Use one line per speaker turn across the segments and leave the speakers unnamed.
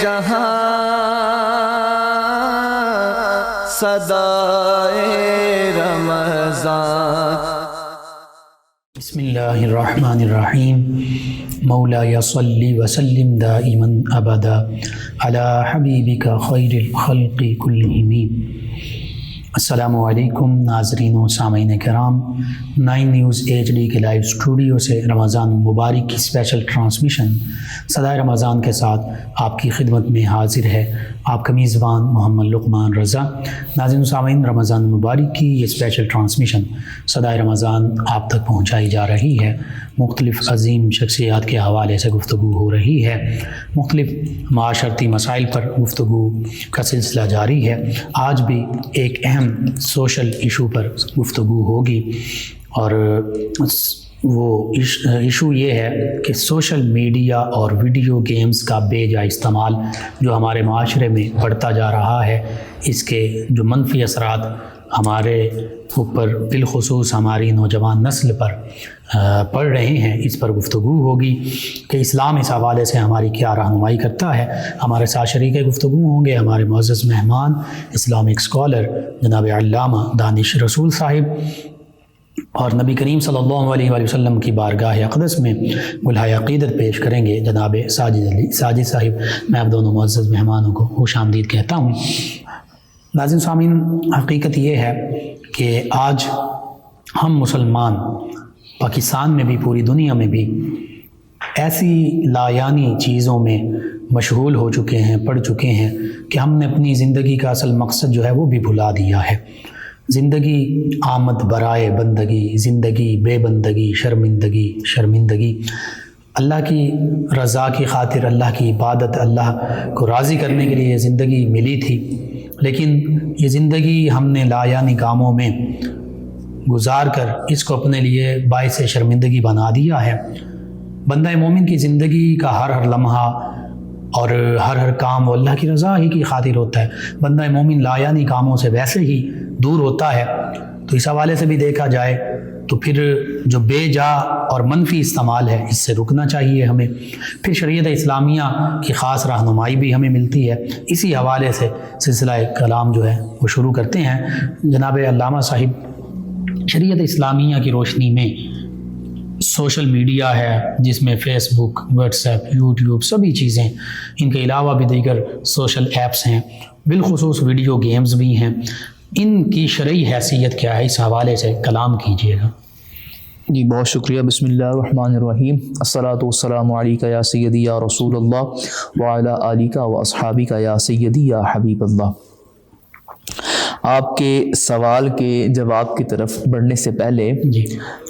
جہاں صدائے رمضان۔
بسم اللہ الرحمن الرحیم۔ مولاي صلی وسلم دائما ابدا علی حبیبک خیر الخلق کلہم۔ السلام علیکم ناظرین و سامعین کرام، 9 نیوز HD کے لائیو اسٹوڈیو سے رمضان مبارک کی اسپیشل ٹرانسمیشن صدائے رمضان کے ساتھ آپ کی خدمت میں حاضر ہے آپ کا میزبان محمد لقمان رضا۔ ناظرین و سامعین، رمضان مبارک کی یہ اسپیشل ٹرانسمیشن صدائے رمضان آپ تک پہنچائی جا رہی ہے۔ مختلف عظیم شخصیات کے حوالے سے گفتگو ہو رہی ہے، مختلف معاشرتی مسائل پر گفتگو کا سلسلہ جاری ہے۔ آج بھی ایک اہم سوشل ایشو پر گفتگو ہوگی، اور وہ ایشو یہ ہے کہ سوشل میڈیا اور ویڈیو گیمز کا بے جا استعمال جو ہمارے معاشرے میں بڑھتا جا رہا ہے، اس کے جو منفی اثرات ہمارے اوپر بالخصوص ہماری نوجوان نسل پر پڑ رہے ہیں، اس پر گفتگو ہوگی کہ اسلام اس حوالے سے ہماری کیا رہنمائی کرتا ہے۔ ہمارے ساتھ شریک گفتگو ہوں گے ہمارے معزز مہمان اسلامک اسکالر جناب علامہ دانش رسول صاحب، اور نبی کریم صلی اللہ علیہ وآلہ وسلم کی بارگاہ اقدس میں ملحۂ عقیدت پیش کریں گے جناب ساجد صاحب۔ میں اب دونوں معزز مہمانوں کو خوش آمدید کہتا ہوں۔ ناظرین سامعین، حقیقت یہ ہے کہ آج ہم مسلمان پاکستان میں بھی پوری دنیا میں بھی ایسی لایانی چیزوں میں مشغول ہو چکے ہیں، پڑ چکے ہیں کہ ہم نے اپنی زندگی کا اصل مقصد جو ہے وہ بھی بھلا دیا ہے۔ زندگی آمد برائے بندگی، زندگی بے بندگی، شرمندگی۔ اللہ کی رضا کی خاطر، اللہ کی عبادت، اللہ کو راضی کرنے کے لیے یہ زندگی ملی تھی، لیکن یہ زندگی ہم نے لایانی کاموں میں گزار کر اس کو اپنے لیے باعث شرمندگی بنا دیا ہے۔ بندہ مومن کی زندگی کا ہر لمحہ اور ہر کام وہ اللہ کی رضا ہی کی خاطر ہوتا ہے۔ بندہ مومن لایانی کاموں سے ویسے ہی دور ہوتا ہے، تو اس حوالے سے بھی دیکھا جائے تو پھر جو بے جا اور منفی استعمال ہے اس سے رکنا چاہیے ہمیں۔ پھر شریعت اسلامیہ کی خاص رہنمائی بھی ہمیں ملتی ہے۔ اسی حوالے سے سلسلہ کلام جو ہے وہ شروع کرتے ہیں۔ جناب علامہ صاحب، شریعت اسلامیہ کی روشنی میں سوشل میڈیا ہے جس میں فیس بک، واٹس ایپ، یوٹیوب سبھی چیزیں، ان کے علاوہ بھی دیگر سوشل ایپس ہیں، بالخصوص ویڈیو گیمز بھی ہیں، ان کی شرعی حیثیت کیا ہے؟ اس حوالے سے کلام کیجیے گا۔
جی بہت شکریہ۔ بسم اللہ الرحمن الرحیم۔ الصلاۃ والسلام علیک یا سیدی یا رسول اللہ وعلی آلک و اصحابک یا سیدی یا حبیب اللہ۔ آپ کے سوال کے جواب کی طرف بڑھنے سے پہلے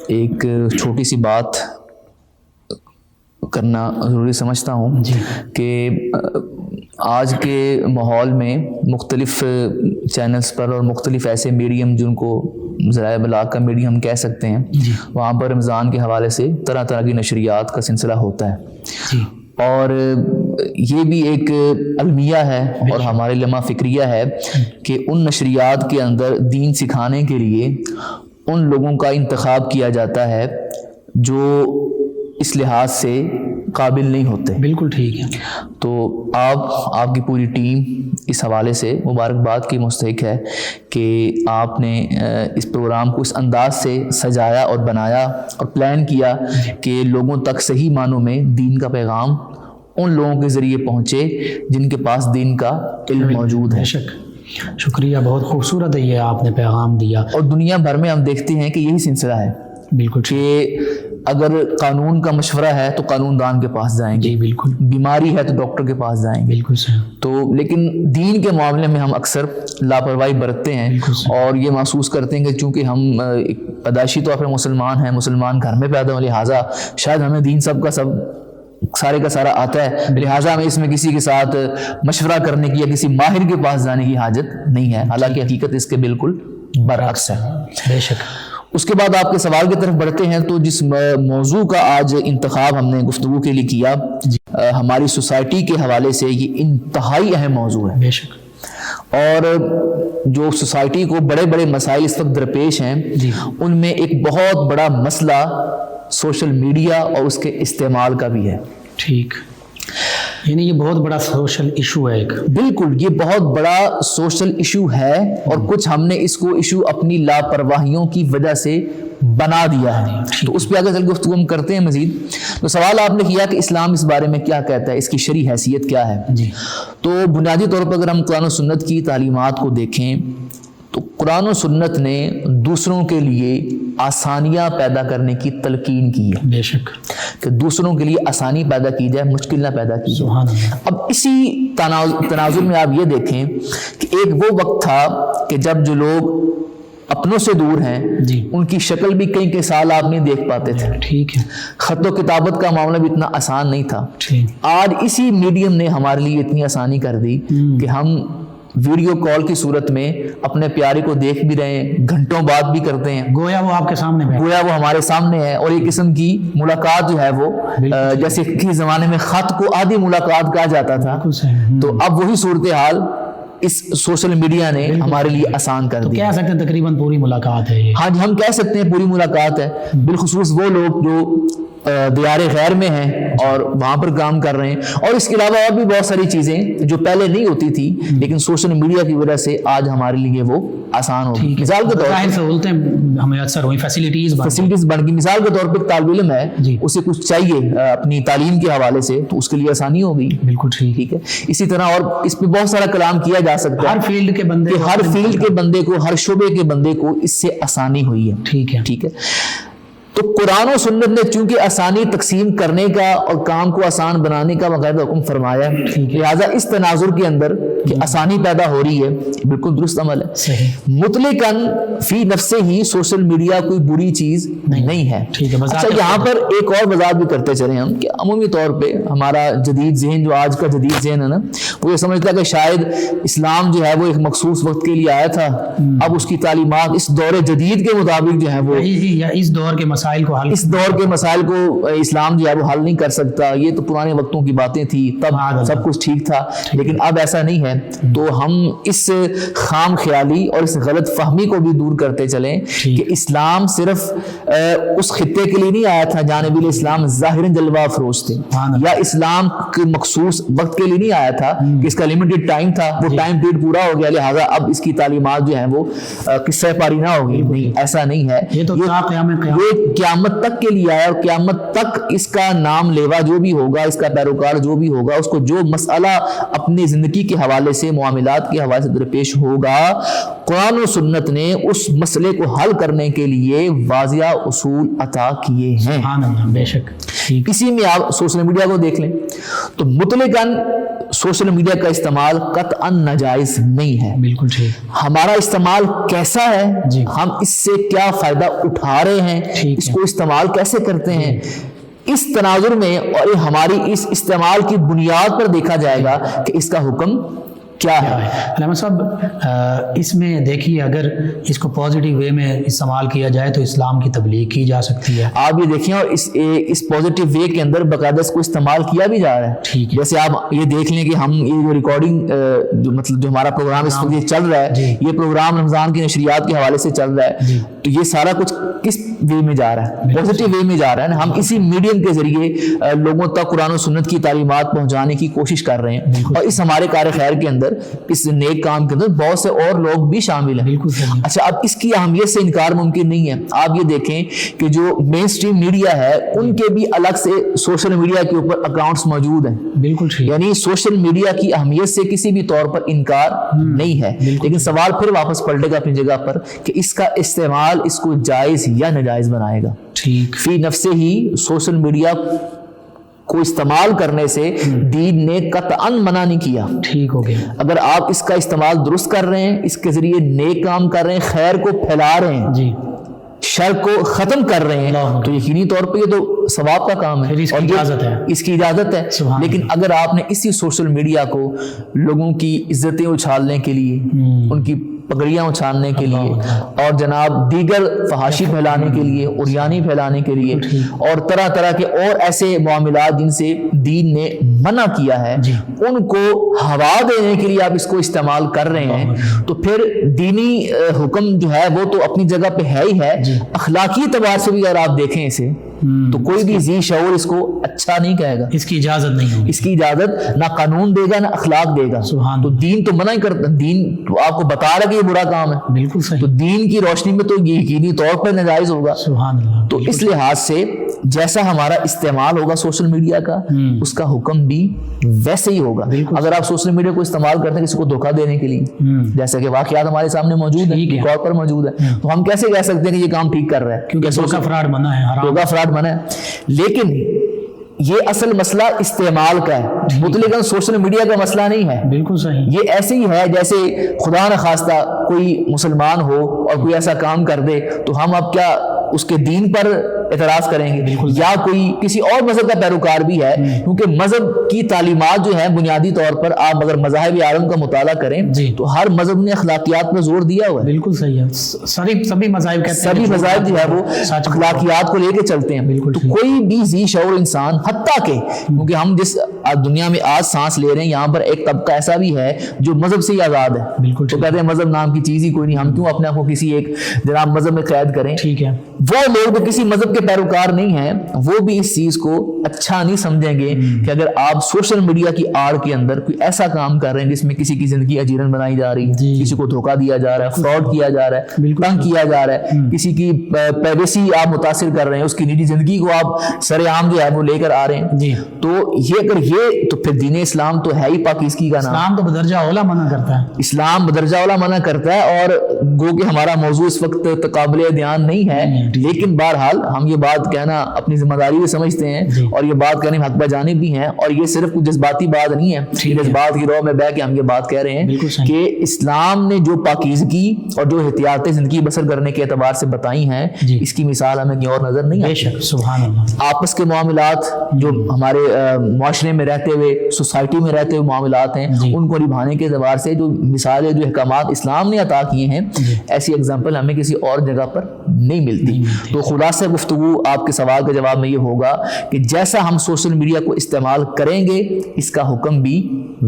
ایک چھوٹی سی بات کرنا ضروری سمجھتا ہوں کہ آج کے ماحول میں مختلف چینلز پر اور مختلف ایسے میڈیم جن کو ذرائع ابلاغ کا میڈیم ہم کہہ سکتے ہیں، وہاں پر رمضان کے حوالے سے طرح طرح کی نشریات کا سلسلہ ہوتا ہے، اور یہ بھی ایک المیہ ہے اور ہمارے لمحہ فکریہ ہے کہ ان نشریات کے اندر دین سکھانے کے لیے ان لوگوں کا انتخاب کیا جاتا ہے جو اس لحاظ سے قابل نہیں ہوتے۔
بالکل ٹھیک ہے۔
تو آپ کی پوری ٹیم اس حوالے سے مبارکباد کی مستحق ہے کہ آپ نے اس پروگرام کو اس انداز سے سجایا اور بنایا اور پلان کیا کہ لوگوں تک صحیح معنوں میں دین کا پیغام ان لوگوں کے ذریعے پہنچے جن کے پاس دین کا علم موجود ہے۔
شکریہ، بہت خوبصورت ہے یہ آپ نے پیغام دیا۔
اور دنیا بھر میں ہم دیکھتے ہیں کہ یہی سلسلہ ہے،
بالکل،
کہ اگر قانون کا مشورہ ہے تو قانون دان کے پاس جائیں گے،
بالکل،
بیماری ہے تو ڈاکٹر کے پاس جائیں گے،
بالکل صحیح۔
تو لیکن دین کے معاملے میں ہم اکثر لاپرواہی برتتے ہیں اور یہ محسوس کرتے ہیں کہ چونکہ ہم پیدائشی طور پر مسلمان ہیں، مسلمان گھر میں پیدا ہوں، لہٰذا شاید ہمیں دین سب کا سب سارے کا سارا آتا ہے، لہٰذا ہمیں اس میں کسی کے ساتھ مشورہ کرنے کی یا کسی ماہر کے پاس جانے کی حاجت نہیں ہے، حالانکہ حقیقت اس کے بالکل برعکس ہے۔
بے شک۔
اس کے بعد آپ کے سوال کی طرف بڑھتے ہیں تو جس موضوع کا آج انتخاب ہم نے گفتگو کے لیے کیا، ہماری سوسائٹی کے حوالے سے یہ انتہائی اہم موضوع ہے۔
بے شک۔
اور جو سوسائٹی کو بڑے بڑے مسائل اس وقت درپیش ہیں، ان میں ایک بہت بڑا مسئلہ سوشل میڈیا اور اس کے استعمال کا بھی ہے۔
ٹھیک۔ یعنی یہ بہت بڑا سوشل ایشو ہے ایک.
بالکل یہ بہت بڑا سوشل ایشو ہے اور کچھ ہم نے اس کو ایشو اپنی لاپرواہیوں کی وجہ سے بنا دیا ہے. تو اس پہ آگے چل کے گفتگو ہم کرتے ہیں مزید. تو سوال آپ نے کیا کہ اسلام اس بارے میں کیا کہتا ہے, اس کی شرعی حیثیت کیا ہے.
جی.
تو بنیادی طور پر اگر ہم قرآن و سنت کی تعلیمات کو دیکھیں تو قرآن و سنت نے دوسروں کے لیے آسانیاں پیدا کرنے کی تلقین کی ہے.
بے شک
کہ دوسروں کے لیے آسانی پیدا کی جائے, مشکل نہ پیدا کی جائے.
سبحان اللہ.
اب اسی تناظر میں آپ یہ دیکھیں کہ ایک وہ وقت تھا کہ جب جو لوگ اپنوں سے دور ہیں
جی.
ان کی شکل بھی کئی سال آپ نہیں دیکھ پاتے تھے.
ٹھیک ہے.
خط و کتابت کا معاملہ بھی اتنا آسان نہیں تھا.
ٹھیک.
آج اسی میڈیم نے ہمارے لیے اتنی آسانی کر دی کہ ہم ویڈیو کال کی صورت میں اپنے پیارے کو دیکھ بھی رہے ہیں, گھنٹوں بات بھی کرتے ہیں,
گویا وہ آپ کے سامنے ہے,
گویا وہ ہمارے سامنے ہے. اور ایک قسم کی ملاقات جو ہے وہ جیسے کسی زمانے میں خط کو آدھی ملاقات کہا جاتا تھا, تو اب وہی صورتحال اس سوشل میڈیا نے ہمارے لیے آسان کر دی.
کہہ سکتے ہیں تقریباً پوری ملاقات ہے یہ.
ہاں جی, ہم کہہ سکتے ہیں پوری ملاقات ہے. بالخصوص وہ لوگ جو دیار غیر میں ہیں اور وہاں پر کام کر رہے ہیں, اور اس کے علاوہ اور بھی بہت ساری چیزیں جو پہلے نہیں ہوتی تھی لیکن سوشل میڈیا کی وجہ سے آج ہمارے لیے وہ آسان ہو گئی. مثال کے طور پر
سہولتیں ہمیں اثر ہوئی, فیسلٹیز
بڑھ گئی. مثال کے طور پر طالب علم ہے, اسے کچھ چاہیے اپنی تعلیم کے حوالے سے, تو اس کے لیے آسانی ہو گئی.
بالکل ٹھیک
ہے. اسی طرح اور اس پہ بہت سارا کلام کیا جا سکتا ہے.
ہر فیلڈ کے بندے
کو, ہر شعبے کے بندے کو اس سے آسانی ہوئی ہے.
ٹھیک ہے.
ٹھیک ہے. تو قرآن و سنت نے چونکہ آسانی تقسیم کرنے کا اور کام کو آسان بنانے کا باقاعدہ حکم فرمایا, لہٰذا اس تناظر کے اندر کہ آسانی پیدا ہو رہی ہے بالکل درست عمل ہے. مطلقاً فی نفسے ہی سوشل میڈیا کوئی بری چیز نہیں ہے. اچھا, یہاں پر ایک اور وضاحت بھی کرتے چلیں ہم کہ عمومی طور پہ ہمارا جدید ذہن, جو آج کا جدید ذہن ہے نا, وہ یہ سمجھتا ہے کہ شاید اسلام جو ہے وہ ایک مخصوص وقت کے لیے آیا تھا, اب اس کی تعلیمات اس دور جدید کے مطابق جو ہے وہ
اس دور کے
مسائل کو اسلام جو ہے وہ حل نہیں کر سکتا. یہ تو پرانے وقتوں کی باتیں تھی, تب سب کچھ ٹھیک تھا, لیکن اب ایسا نہیں ہے. تو ہم اس خام خیالی اور اس غلط فہمی کو بھی دور کرتے چلیں کہ اسلام صرف اس خطے کے لیے نہیں آیا تھا جانب الاسلام ظاہراً جلوہ افروز تھے, یا اسلام کے مخصوص وقت کے لیے نہیں آیا تھا کہ اس کا لمیٹڈ ٹائم تھا, وہ ٹائم پیریڈ پورا ہو گیا لہٰذا اب اس کی تعلیمات جو ہیں وہ قصہ پاری نہ ہوگی. نہیں, ایسا نہیں ہے. یہ قیامت تک کے لیے آیا, اور قیامت تک اس کا نام لیوا جو بھی ہوگا, اس کا پیروکار جو بھی ہوگا, اس کو جو مسئلہ اپنی زندگی کے حوالے سے, معاملات کے حوالے سے درپیش ہوگا, قرآن و سنت نے اس مسئلے کو حل کرنے کے لیے واضح اصول عطا کیے ہیں.
بے شک.
اسی میں آپ سوشل میڈیا کو دیکھ لیں تو مطلقاً سوشل میڈیا کا استعمال قطعاً ناجائز نہیں ہے. بالکل ٹھیک. ہمارا استعمال کیسا ہے, ہم اس سے کیا فائدہ اٹھا رہے ہیں, اس کو استعمال کیسے کرتے ہیں, اس تناظر میں اور ہماری اس استعمال کی بنیاد پر دیکھا جائے گا کہ اس کا حکم کیا ہے.
علامہ صاحب, اس میں دیکھیے اگر اس کو پازیٹیو وے میں استعمال کیا جائے تو اسلام کی تبلیغ کی جا سکتی ہے.
آپ یہ دیکھیں, اور اس پازیٹیو وے کے اندر باقاعدہ اس کو استعمال کیا بھی جا رہا ہے. جیسے آپ یہ دیکھ لیں کہ ہم یہ جو ریکارڈنگ جو ہمارا پروگرام اس وقت یہ چل رہا ہے, یہ پروگرام رمضان کی نشریات کے حوالے سے چل رہا ہے, تو یہ سارا کچھ کس وے میں جا رہا ہے, پازیٹیو وے میں جا رہا ہے. ہم اسی میڈیم کے ذریعے لوگوں تک قرآن و سنت کی تعلیمات پہنچانے کی کوشش کر رہے ہیں, اور اس ہمارے کار خیر کے اندر, اس نیک کام کے اندر بہت سے اور لوگ بھی شامل ہیں. اچھا, اب اس کی اہمیت سے انکار ممکن نہیں ہے. آپ یہ دیکھیں کہ جو مین سٹریم میڈیا ہے ان کے بھی الگ سے سوشل میڈیا کے اوپر اکاؤنٹس موجود ہیں. بالکل ٹھیک. یعنی سوشل میڈیا کی اہمیت سے کسی بھی طور پر انکار نہیں ہے, لیکن سوال پھر واپس پلٹے گا اپنی جگہ پر کہ اس کا استعمال اس کو جائز یا ناجائز بنائے گا. ٹھیک. فی نفسے ہی سوشل میڈیا کو استعمال کرنے سے دین نے قطعاً منع نہیں کیا. ٹھیک ہو گیا. اگر آپ اس کا استعمال درست کر رہے ہیں, اس کے ذریعے نیک کام کر رہے ہیں, خیر کو پھیلا رہے ہیں, جی, شر کو ختم کر رہے ہیں, تو یقینی طور پہ یہ تو ثواب کا کام ہے, اس کی اجازت ہے. لیکن اگر آپ نے اسی سوشل میڈیا کو لوگوں کی عزتیں اچھالنے کے لیے, ان کی پگڑیاں اچھالنے کے لیے, اور جناب دیگر فحاشی پھیلانے کے لیے, عریانی پھیلانے کے لیے, اور طرح طرح کے اور ایسے معاملات جن سے دین نے منع کیا ہے, ان کو ہوا دینے کے لیے آپ اس کو استعمال کر رہے ہیں, تو پھر دینی حکم جو ہے وہ تو اپنی جگہ پہ ہے ہی ہے, اخلاقی اعتبار سے بھی اگر آپ دیکھیں اسے تو کوئی بھی ذی شعور اس کو اچھا نہیں کہے گا،
اس کی اجازت نہیں ہوگی،
اس کی اجازت نہ قانون دے گا نہ اخلاق دے گا.
سبحان
تو دین تو منع ہی کرتا، دین تو آپ کو بتا رہا کہ یہ برا کام ہے،
بالکل
تو
صحیح،
دین کی روشنی میں تو یہ یقینی طور پر ناجائز ہوگا.
سبحان اللہ.
تو اس لحاظ سے جیسا ہمارا استعمال ہوگا سوشل میڈیا کا، اس کا حکم بھی ویسے ہی ہوگا. اگر آپ سوشل میڈیا کو استعمال کرتے ہیں کسی کو دھوکہ دینے کے لیے، جیسے کہ واقعات ہمارے سامنے موجود ہیں، ریکارڈ پر موجود ہے، تو ہم کیسے کہہ سکتے ہیں کہ یہ کام ٹھیک کر رہا ہے؟
کیونکہ دھوکہ فراڈ منع ہے، حرام.
دھوکہ فراڈ منع ہے. لیکن یہ اصل مسئلہ استعمال کا ہے، مطلقاً سوشل میڈیا کا مسئلہ نہیں ہے.
بالکل صحیح.
یہ ایسے ہی ہے جیسے خدا نہ خواستہ کوئی مسلمان ہو اور کوئی ایسا کام کر دے تو ہم اب کیا اس کے دین پر اعتراض کریں گے؟ یا کوئی کسی اور مذہب کا پیروکار بھی ہے، کیونکہ مذہب کی تعلیمات جو ہیں بنیادی طور پر آپ اگر مذاہب عالم کا مطالعہ کریں تو ہر مذہب نے اخلاقیات پر زور دیا ہوا ہے.
بالکل صحیح ہے. سبھی مذاہب کہتے ہیں،
سبھی مذاہب جو ہے وہ اخلاقیات کو لے کے چلتے ہیں. تو کوئی بھی ذی شعور انسان، حتیٰ کہ کیونکہ ہم جس دنیا میں آج سانس لے رہے ہیں یہاں پر ایک طبقہ ایسا بھی ہے جو مذہب سے ہی آزاد ہے.
بالکل.
تو کہتے ہیں مذہب نام کی چیز ہی کوئی نہیں، ہم کیوں اپنے آپ کو کسی ایک جناب مذہب میں قید کریں.
ٹھیک ہے.
وہ لوگ جو کسی مذہب کے پیروکار نہیں ہیں وہ بھی اس چیز کو اچھا نہیں سمجھیں گے کہ اگر آپ سوشل میڈیا کی آڑ کے اندر کوئی ایسا کام کر رہے ہیں جس میں کسی کی زندگی اجیرن بنائی جا رہی ہے، کسی کو دھوکہ دیا جا رہا ہے، فراڈ کیا جا رہا ہے، تنگ کیا جا رہا ہے، کسی کی پرائیویسی آپ متاثر کر رہے ہیں، اس کی نجی زندگی کو آپ سر عام جو ہے وہ لے کر آ رہے ہیں. تو یہ اگر یہ تو پھر دین اسلام تو ہے ہی پاکیزگی کا نام.
اسلام تو بدرجہ اولا منع کرتا ہے.
اسلام بدرجہ اولا منع کرتا ہے. اور گو کہ ہمارا موضوع اس وقت قابل دھیان نہیں ہے، لیکن بہرحال ہم یہ بات کہنا اپنی ذمہ داری بھی سمجھتے ہیں اور یہ بات کہنے میں حق بجانب بھی ہیں. اور یہ صرف کچھ جذباتی بات نہیں ہے، جذبات کی رو میں بہ کے ہم یہ بات کہہ رہے ہیں کہ اسلام نے جو پاکیزگی اور جو احتیاطیں زندگی بسر کرنے کے اعتبار سے بتائی ہیں، اس کی مثال ہمیں کہیں اور نظر نہیں آتی.
سبحان اللہ.
آپس کے معاملات جو ہمارے معاشرے میں رہتے ہوئے، سوسائٹی میں رہتے ہوئے معاملات ہیں، ان کو نبھانے کے اعتبار سے جو مثالیں، جو احکامات اسلام نے عطا کیے ہیں، ایسی اگزامپل ہمیں کسی اور جگہ پر نہیں ملتی. تو خلاصہ گفتگو آپ کے سوال کا جواب میں یہ ہوگا کہ جیسا ہم سوشل میڈیا کو استعمال کریں گے اس کا حکم بھی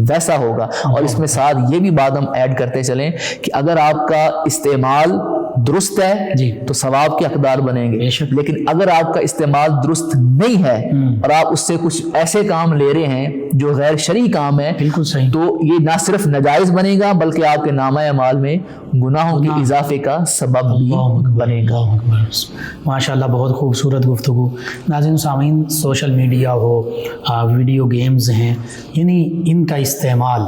ویسا ہوگا. اور اس میں ساتھ یہ بھی بات ہم ایڈ کرتے چلیں کہ اگر آپ کا استعمال درست ہے تو ثواب کے حقدار بنیں گے، لیکن اگر آپ کا استعمال درست نہیں ہے اور آپ اس سے کچھ ایسے کام لے رہے ہیں جو غیر شرعی کام ہے،
بالکل صحیح،
تو یہ نہ صرف ناجائز بنے گا بلکہ آپ کے نامہ اعمال میں گناہوں کے اضافے کا سبب بھی بنے گا.
ماشاءاللہ بہت خوبصورت گفتگو. ناظرین سامعین، سوشل میڈیا ہو، ویڈیو گیمز ہیں، یعنی ان کا استعمال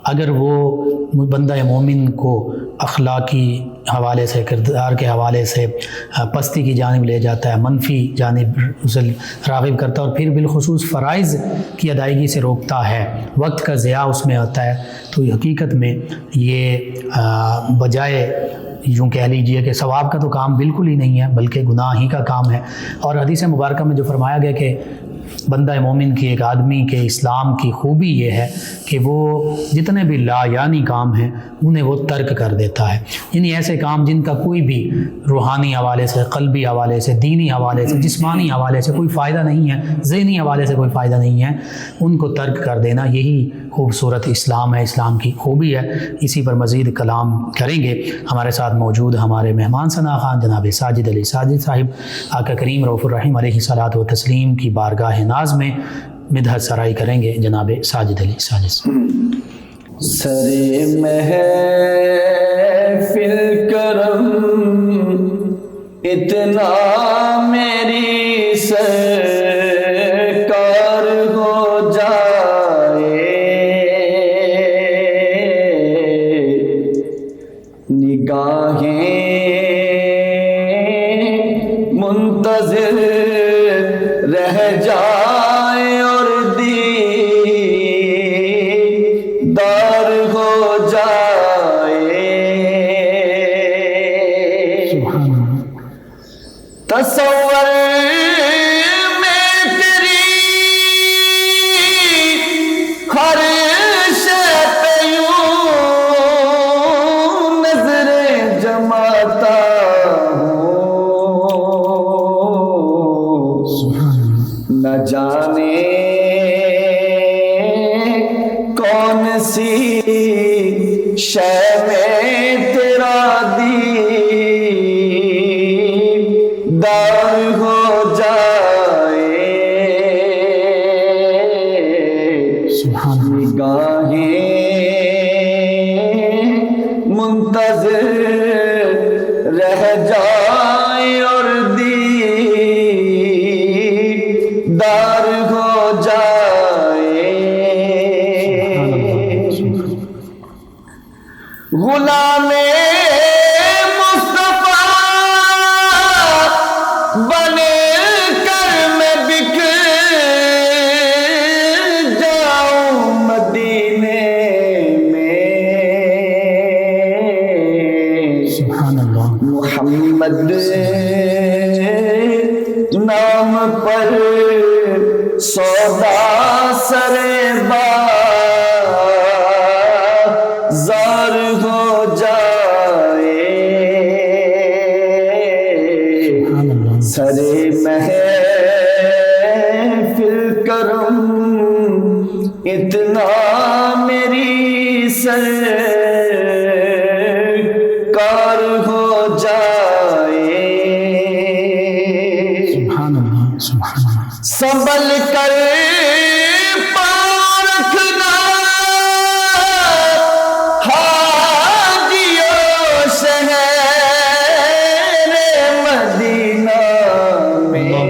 اگر وہ بندہ مومن کو اخلاقی حوالے سے، کردار کے حوالے سے پستی کی جانب لے جاتا ہے، منفی جانب اسے راغب کرتا ہے اور پھر بالخصوص فرائض کی ادائیگی سے روکتا ہے، وقت کا ضیاع اس میں ہوتا ہے، تو حقیقت میں یہ بجائے یوں کہہ لیجئے کہ ثواب کا تو کام بالکل ہی نہیں ہے بلکہ گناہ ہی کا کام ہے. اور حدیث مبارکہ میں جو فرمایا گیا کہ بندہ مومن کی، ایک آدمی کے اسلام کی خوبی یہ ہے کہ وہ جتنے بھی لا یعنی کام ہیں انہیں وہ ترک کر دیتا ہے. یعنی ایسے کام جن کا کوئی بھی روحانی حوالے سے، قلبی حوالے سے، دینی حوالے سے، جسمانی حوالے سے کوئی فائدہ نہیں ہے، ذہنی حوالے سے کوئی فائدہ نہیں ہے، ان کو ترک کر دینا، یہی خوبصورت اسلام ہے، اسلام کی خوبی ہے. اسی پر مزید کلام کریں گے. ہمارے ساتھ موجود ہمارے مہمان ثنا خان جناب ساجد علی ساجد صاحب، آقا کریم رؤوف الرحیم علیہ الصلوۃ والتسلیم کی بارگاہ ناز میں مدحت سرائی کریں گے. جناب ساجد علی ساجد صاحب.
سرے محفل کرم اتنا میری سرکار ہو جائے، نگاہیں منتظر رہ جائے اور دیدار ہو جائے. تصور میں تیری ہر شے پہ یوں نظریں جماتا نہ جانے کون سی شے میں تیرا دیدار ہو جائے.
سبحان اللہ
نگاہیں منتظر رہ جائیں اور دیدار ہو جائے غلام محمد نام پر سودا سرے بازار ہو جائے سرے محفل کرم اتنا میری سرکار ہو جائے سنبھل کر پاؤں رکھنا حاجیوں شہر مدینہ میں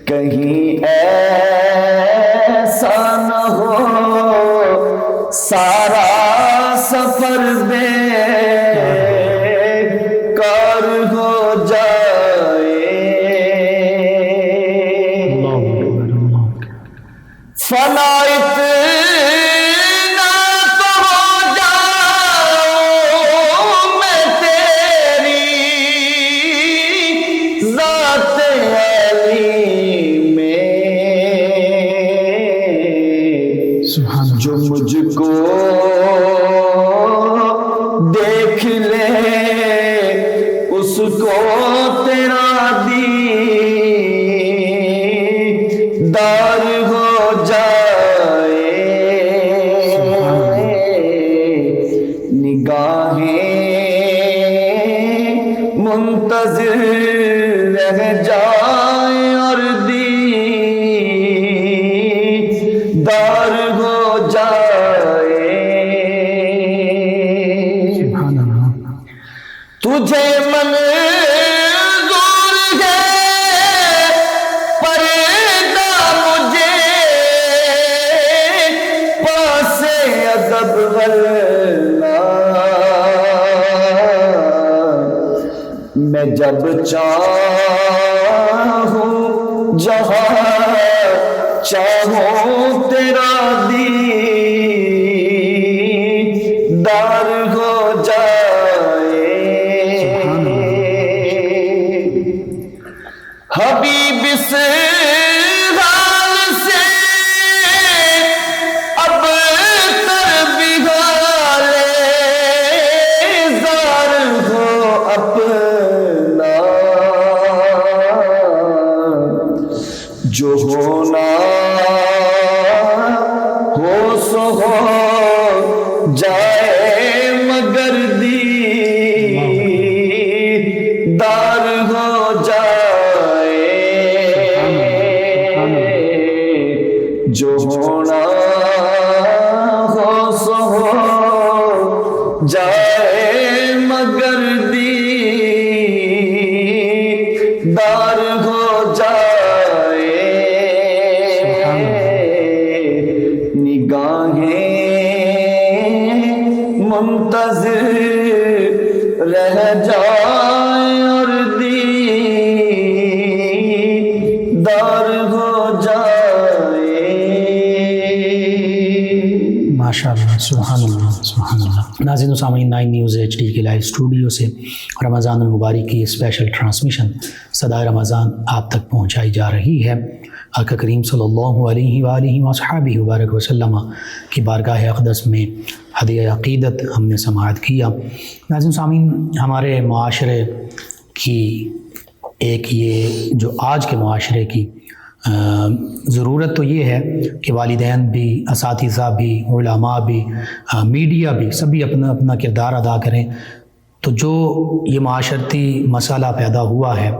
کہیں ایسا نہ ہو سارا سفر بیکار ہو جائے فنا اتنا تو ہو جاؤں میں تیری ذات علی میں جو مجھ کو دیکھ لے اس کو تیرا دیدار ہو جائے نگاہیں منتظر رہ جائیں اور دیدار ہو جائے تجھے منظور ہے پردہ مجھے پاس ادب ورنہ میں جب چاہوں جہاں چاہوں تیرا دیدار ہو جائے حبیب اس حال سے اب تر بھی حال زار ہو اپنا جو ہونا ہو سو ہو جائے مگر دیدار ہو جائے جو ہونا ہو سو ہو جائے مگر دیدار ہو جائے نگاہیں منتظر رہ جائیں اور دیدار ہو جائے
ماشاءاللہ سبحان اللہ سبحان اللہ۔ ناظرین و سامعین، 9 نیوز HD کے لائیو اسٹوڈیو سے رمضان المبارک کی اسپیشل ٹرانسمیشن صدائے رمضان آپ تک پہنچائی جا رہی ہے۔ آقا کریم صلی اللہ علیہ وآلہ وصحبہ وبارک وسلم کی بارگاہ اقدس میں ہدیہ عقیدت ہم نے سماعت کیا۔ ناظرین و سامعین، ہمارے معاشرے کی ایک یہ جو آج کے معاشرے کی ضرورت تو یہ ہے کہ والدین بھی، اساتذہ بھی، علماء بھی، میڈیا بھی، سبھی اپنا اپنا کردار ادا کریں۔ تو جو یہ معاشرتی مسئلہ پیدا ہوا ہے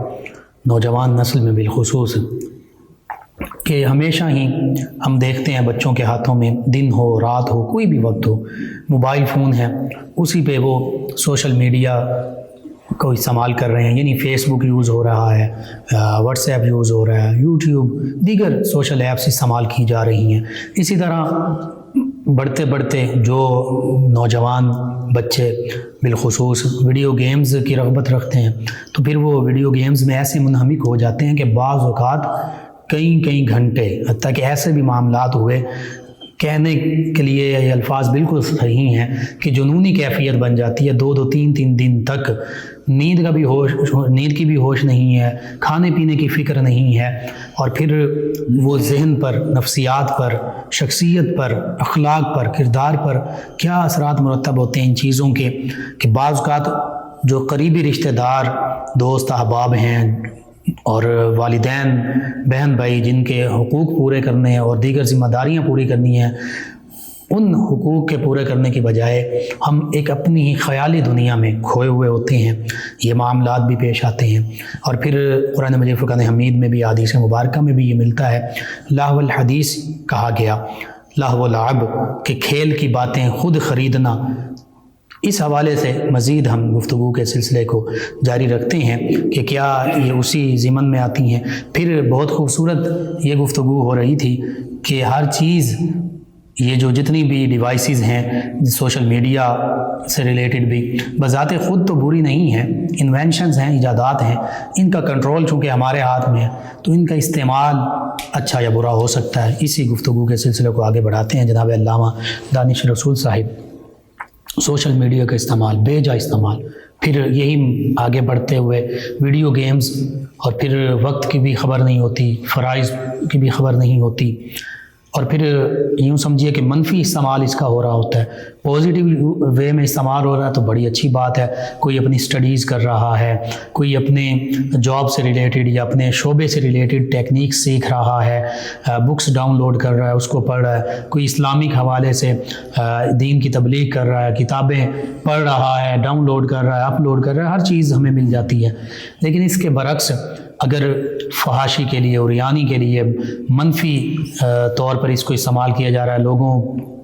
نوجوان نسل میں بالخصوص، کہ ہمیشہ ہی ہم دیکھتے ہیں بچوں کے ہاتھوں میں دن ہو رات ہو کوئی بھی وقت ہو موبائل فون ہے، اسی پہ وہ سوشل میڈیا کو استعمال کر رہے ہیں، یعنی فیس بک یوز ہو رہا ہے، واٹس ایپ یوز ہو رہا ہے، یوٹیوب، دیگر سوشل ایپس استعمال کی جا رہی ہیں۔ اسی طرح بڑھتے بڑھتے جو نوجوان بچے بالخصوص ویڈیو گیمز کی رغبت رکھتے ہیں تو پھر وہ ویڈیو گیمز میں ایسے منہمک ہو جاتے ہیں کہ بعض اوقات کئی گھنٹے، حتیٰ کہ ایسے بھی معاملات ہوئے، کہنے کے لیے یہ الفاظ بالکل صحیح ہیں کہ جنونی کیفیت بن جاتی ہے، 2 3 دن تک نیند کی بھی ہوش نہیں ہے، کھانے پینے کی فکر نہیں ہے، اور پھر وہ ذہن پر، نفسیات پر، شخصیت پر، اخلاق پر، کردار پر کیا اثرات مرتب ہوتے ہیں ان چیزوں کے کہ بعض اوقات جو قریبی رشتہ دار، دوست احباب ہیں اور والدین، بہن بھائی جن کے حقوق پورے کرنے ہیں اور دیگر ذمہ داریاں پوری کرنی ہیں، ان حقوق کے پورے کرنے کی بجائے ہم ایک اپنی ہی خیالی دنیا میں کھوئے ہوئے ہوتے ہیں۔ یہ معاملات بھی پیش آتے ہیں، اور پھر قرآن مجید فرقان حمید میں بھی، حدیث مبارکہ میں بھی یہ ملتا ہے۔ لہو الحدیث کہا گیا، لہو العب، کہ کھیل کی باتیں خود خریدنا۔ اس حوالے سے مزید ہم گفتگو کے سلسلے کو جاری رکھتے ہیں کہ کیا یہ اسی ضمن میں آتی ہیں۔ پھر بہت خوبصورت یہ گفتگو ہو رہی تھی کہ ہر چیز، یہ جو جتنی بھی ڈیوائسز ہیں سوشل میڈیا سے ریلیٹڈ بھی بذات خود تو بری نہیں ہیں، انوینشنز ہیں، ایجادات ہیں، ان کا کنٹرول چونکہ ہمارے ہاتھ میں ہے تو ان کا استعمال اچھا یا برا ہو سکتا ہے۔ اسی گفتگو کے سلسلے کو آگے بڑھاتے ہیں۔ جناب علامہ دانش رسول صاحب، سوشل میڈیا کا استعمال، بے جا استعمال، پھر یہی آگے بڑھتے ہوئے ویڈیو گیمز، اور پھر وقت کی بھی خبر نہیں ہوتی، فرائض کی بھی خبر نہیں ہوتی، اور پھر یوں سمجھیے کہ منفی استعمال اس کا ہو رہا ہوتا ہے۔ پازیٹیو وے میں استعمال ہو رہا ہے تو بڑی اچھی بات ہے، کوئی اپنی اسٹڈیز کر رہا ہے، کوئی اپنے جاب سے ریلیٹڈ یا اپنے شعبے سے ریلیٹڈ ٹیکنیک سیکھ رہا ہے، بکس ڈاؤن لوڈ کر رہا ہے، اس کو پڑھ رہا ہے، کوئی اسلامک حوالے سے دین کی تبلیغ کر رہا ہے، کتابیں پڑھ رہا ہے، ڈاؤن لوڈ کر رہا ہے، اپ لوڈ کر رہا ہے، ہر چیز ہمیں مل جاتی ہے۔ لیکن اس کے برعکس اگر فحاشی کے لیے اور یعنی کے لیے منفی طور پر اس کو استعمال کیا جا رہا ہے، لوگوں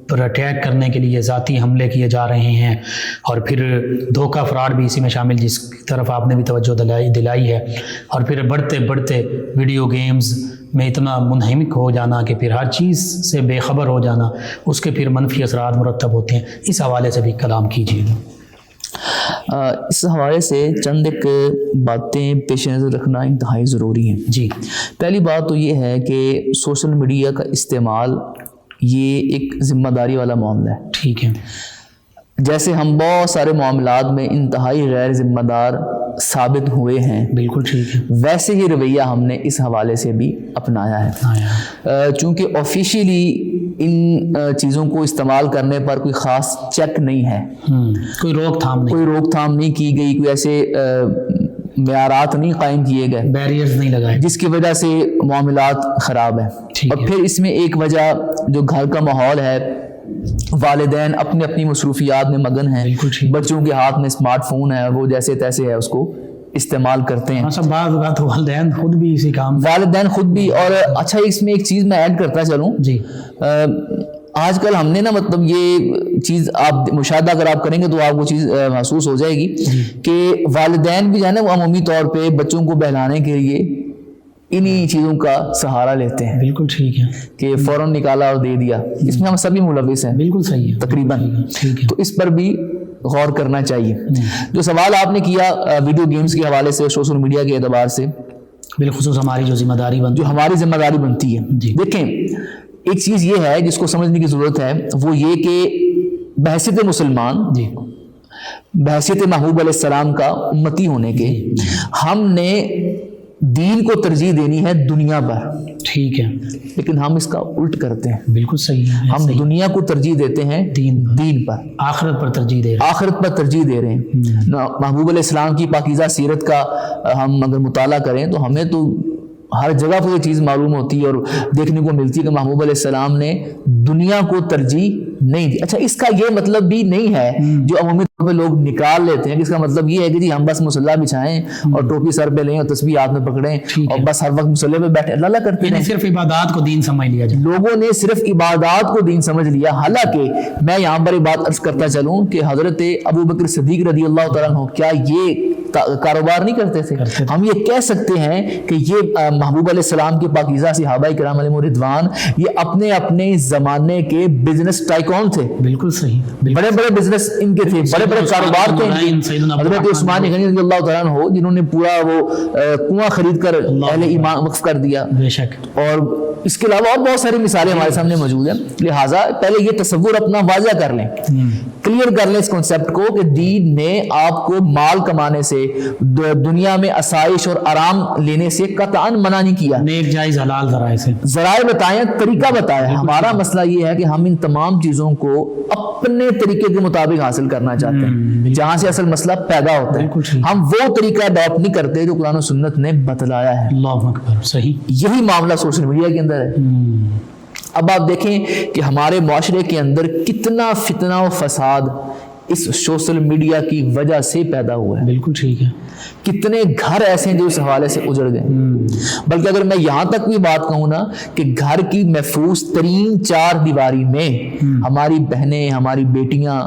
پر اٹیک کرنے کے لیے ذاتی حملے کیے جا رہے ہیں، اور پھر دھوکہ فراڈ بھی اسی میں شامل، جس کی طرف آپ نے بھی توجہ دلائی ہے، اور پھر بڑھتے بڑھتے ویڈیو گیمز میں اتنا منہمک ہو جانا کہ پھر ہر چیز سے بے خبر ہو جانا، اس کے پھر منفی اثرات مرتب ہوتے ہیں۔ اس حوالے سے بھی کلام کیجیے گا۔
اس حوالے سے چند ایک باتیں پیش نظر رکھنا انتہائی ضروری ہیں۔
جی،
پہلی بات تو یہ ہے کہ سوشل میڈیا کا استعمال یہ ایک ذمہ داری والا معاملہ ہے۔
ٹھیک ہے۔
جیسے ہم بہت سارے معاملات میں انتہائی غیر ذمہ دار ثابت ہوئے ہیں،
بالکل ٹھیک ہے،
ویسے ہی رویہ ہم نے اس حوالے سے بھی اپنایا ہے۔ چونکہ آفیشیلی ان چیزوں کو استعمال کرنے پر کوئی خاص چیک نہیں ہے،
کوئی روک تھام
نہیں کی گئی، کوئی ایسے معیارات نہیں قائم کیے گئے،
بیریئرز نہیں لگائے،
جس کی وجہ سے معاملات خراب ہیں۔ اور پھر اس میں ایک وجہ جو گھر کا ماحول ہے، والدین اپنی اپنی مصروفیات میں مگن ہیں، بچوں کے ہاتھ میں اسمارٹ فون ہے، وہ جیسے تیسے ہے اس کو استعمال کرتے ہیں۔
بعض اوقات والدین خود بھی اسی کام،
والدین خود بھی۔ اور اچھا، اس میں ایک چیز میں ایڈ کرتا چلوں،
جی،
آج کل ہم نے نا مطلب یہ چیز آپ مشاہدہ اگر آپ کریں گے تو آپ کو چیز محسوس ہو جائے گی کہ والدین بھی جو ہے نا وہ عمومی طور پہ بچوں کو بہلانے کے لیے انہی چیزوں کا سہارا لیتے ہیں۔
بالکل ٹھیک ہے،
کہ فوراً نکالا اور دے دیا، اس میں ہم سبھی ملوث ہیں،
بالکل صحیح ہے
تقریباً۔
ٹھیک ہے،
تو اس پر بھی غور کرنا چاہیے۔ جو سوال آپ نے کیا ویڈیو گیمز کے حوالے سے، سوشل میڈیا کے اعتبار سے،
بالخصوص ہماری جو ذمہ داری
بنتی ہے، دیکھیں ایک چیز یہ ہے جس کو سمجھنے کی ضرورت ہے، وہ یہ کہ بحیثیت مسلمان، بحیثیت محبوب علیہ السلام کا امتی ہونے کے، ہم نے دین کو ترجیح دینی ہے دنیا پر،
ٹھیک ہے، لیکن
ہم اس کا الٹ کرتے ہیں،
بالکل صحیح ہے،
ہم دنیا کو ترجیح دیتے ہیں دین پر،
آخرت پر ترجیح دے رہے ہیں۔
محبوب علیہ السلام کی پاکیزہ سیرت کا ہم اگر مطالعہ کریں تو ہمیں تو ہر جگہ پر یہ چیز معلوم ہوتی ہے اور دیکھنے کو ملتی ہے کہ محبوب علیہ السلام نے دنیا کو ترجیح نہیں دی. اچھا اس کا یہ مطلب بھی نہیں ہے جو عمومی طور پہ لوگ نکال لیتے ہیں کہ اس کا مطلب یہ ہے کہ جی ہم بس مصلی بچھائیں اور ٹوپی سر پہ لیں اور تسبیح ہاتھ میں پکڑیں اور بس ہر وقت مصلی پہ بیٹھے اللہ کرتے ہیں.
صرف عبادات کو دین سمجھ لیا جائے.
لوگوں نے صرف عبادات کو دین سمجھ لیا. حالانکہ میں یہاں پر ایک بات عرض کرتا چلوں کہ حضرت ابو بکر صدیق رضی اللہ تعالیٰ عنہ کیا یہ کاروبار نہیں کرتے تھے؟ ہم یہ کہہ سکتے ہیں کہ یہ محبوب علیہ السلام کے پاکیزہ صحابہ کرام علیہم رضوان یہ اپنے اپنے زمانے کے بزنس ٹائکون تھے.
بالکل صحیح.
بڑے بڑے بزنس ان کے تھے, بڑے بڑے کاروبار تھے. حضرت عثمان غنی رضی اللہ تعالیٰ عنہ جنہوں نے پورا وہ کنواں خرید کر اہل ایمان وقف کر دیا.
بے شک.
اور اس کے علاوہ اور بہت ساری مثالیں ہمارے سامنے موجود ہیں. لہٰذا پہلے یہ تصور اپنا واضح کر لیں, کلیئر کر لیں اس کنسیپٹ کو کہ دین نے آپ کو مال کمانے سے, دنیا میں آسائش اور آرام لینے سے قطعاً منع نہیں کیا.
نیک جائز حلال ذرائع سے
ذرائع بتائیں, طریقہ بتایا. ہمارا مسئلہ یہ ہے کہ ہم ان تمام چیزوں کو اپنے طریقے کے مطابق حاصل کرنا چاہتے ہیں, جہاں سے اصل مسئلہ پیدا ہوتا ہے. ہم وہ طریقہ اڈاپٹ نہیں کرتے جو قرآن و سنت نے بتلایا ہے.
اللہ اکبر. صحیح.
یہی معاملہ سوشل میڈیا کے اندر ہے. اب آپ دیکھیں کہ ہمارے معاشرے کے اندر کتنا فتنہ و فساد اس سوشل میڈیا کی وجہ سے پیدا ہوا ہے.
بالکل ٹھیک ہے.
کتنے گھر ایسے ہیں جو اس حوالے سے اجڑ گئے. بلکہ اگر میں یہاں تک بھی بات کہوں نا کہ گھر کی محفوظ ترین چار دیواری میں ہماری بہنیں, ہماری بیٹیاں,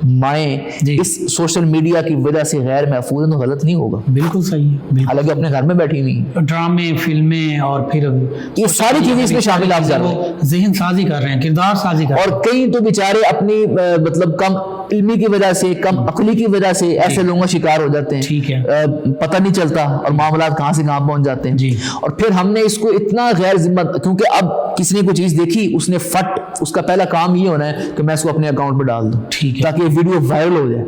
مائیں اس سوشل میڈیا کی وجہ سے غیر محفوظ ہیں تو غلط نہیں ہوگا.
بالکل صحیح ہے.
حالانکہ اپنے گھر میں بیٹھی ہوئی
ڈرامے, فلمیں اور پھر
یہ ساری چیزیں اس میں شامل آپ کر رہے ہیں,
ذہن سازی کر رہے ہیں, کردار سازی کر رہے ہیں.
اور کئی تو بیچارے اپنی مطلب کم علمی کی وجہ سے, کم عقلی کی وجہ سے ایسے لوگوں کا شکار ہو جاتے ہیں.
ٹھیک ہے.
پتہ نہیں چلتا اور معاملات کہاں سے کہاں پہنچ جاتے ہیں. اور پھر ہم نے اس کو اتنا غیر ذمہ, کیونکہ اب کسی نے کوئی چیز دیکھی اس نے فٹ, اس کا پہلا کام یہ ہونا ہے کہ میں اس کو اپنے اکاؤنٹ پہ ڈال دوں تاکہ یہ ویڈیو وائرل ہو جائے,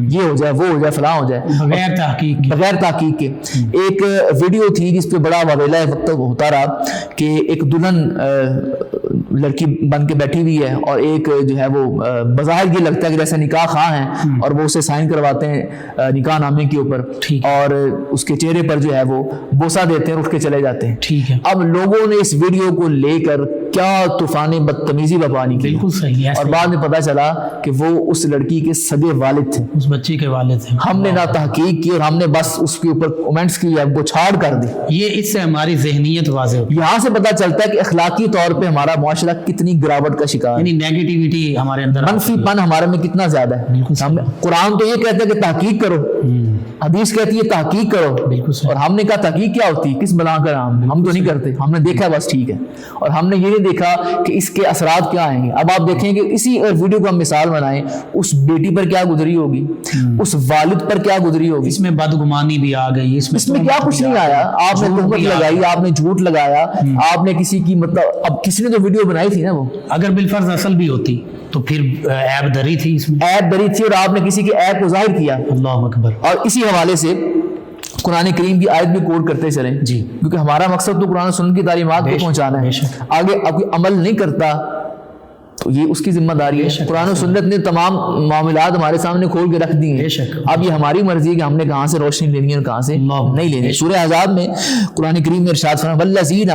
یہ ہو جائے, وہ ہو جائے, فلاں ہو جائے, بغیر تحقیق کے. ایک ویڈیو تھی جس پہ بڑا واویلا وقت ہوتا رہا کہ ایک دلہن لڑکی بن کے بیٹھی ہوئی ہے اور ایک جو ہے وہ بظاہر یہ لگتا ہے کہ جیسے نکاح خواہ ہیں اور وہ اسے سائن کرواتے ہیں نکاح نامے کے اوپر اور اس کے چہرے پر جو ہے وہ بوسہ دیتے ہیں اور اٹھ کے چلے جاتے ہیں.
ٹھیک ہے.
اب لوگوں نے اس ویڈیو کو لے کر کیا طوفان بدتمیزی بپانی کی.
بالکل صحیح ہے.
اور بعد میں پتا چلا کہ وہ اس لڑکی کے سگے والد تھے,
اس بچی کے والد تھے.
ہم نے نہ تحقیق کی اور ہم نے بس اس کے اوپر کومنٹس کی, وہ چھاڑ کر دی.
یہ اس سے ہماری ذہنیت واضح ہوتی ہے.
یہاں سے پتا چلتا ہے کہ اخلاقی طور پہ ہمارا معاشرہ کتنی گراوٹ کا شکار,
یعنی نیگیٹیوٹی ہمارے اندر,
منفی پن ہمارے میں کتنا زیادہ ہے. قرآن تو یہ کہتا ہے کہ تحقیق کرو, حدیث کہتی ہے تحقیق کرو.
بالکل.
اور ہم نے کہا تحقیق کیا ہوتی ہے, کس بلا کا نام, ہم تو نہیں کرتے, ہم نے دیکھا بس ٹھیک ہے. اور ہم نے یہ نہیں دیکھا کہ اس کے اثرات کیا آئیں گے. اب آپ دیکھیں کہ اسی ویڈیو کو ہم مثال بنائیں, اس بیٹی پر کیا گزری ہوگی, اس والد پر کیا گزری ہوگی.
اس میں بدگمانی بھی آ گئی, اس میں
کیا کچھ نہیں آیا. آپ نے تہمت لگائی, آپ نے جھوٹ لگایا, آپ نے کسی کی مطلب, اب کسی نے جو ویڈیو بنائی تھی نا وہ
اگر بالفرض اصل بھی ہوتی تو پھر عیب دری تھی, اس میں
عیب دری تھی اور آپ نے کسی کے عیب کو ظاہر کیا.
اللہ اکبر.
اور اسی حوالے سے قرآن کریم کی آیت بھی کوٹ کرتے چلیں جی, کیونکہ ہمارا مقصد تو قرآن و سنت کی تعلیمات کو پہنچانا ہے. آگے اب کوئی عمل نہیں کرتا تو یہ اس کی ذمہ داری ہے. قرآن و سنت نے تمام معاملات ہمارے سامنے کھول کے رکھ دی ہیں. اب یہ ہماری مرضی ہے کہ ہم نے کہاں سے روشنی لینی ہے اور کہاں سے نہیں لینی. سورہ احزاب میں قرآن کریم میں ارشاد فرمایا والذین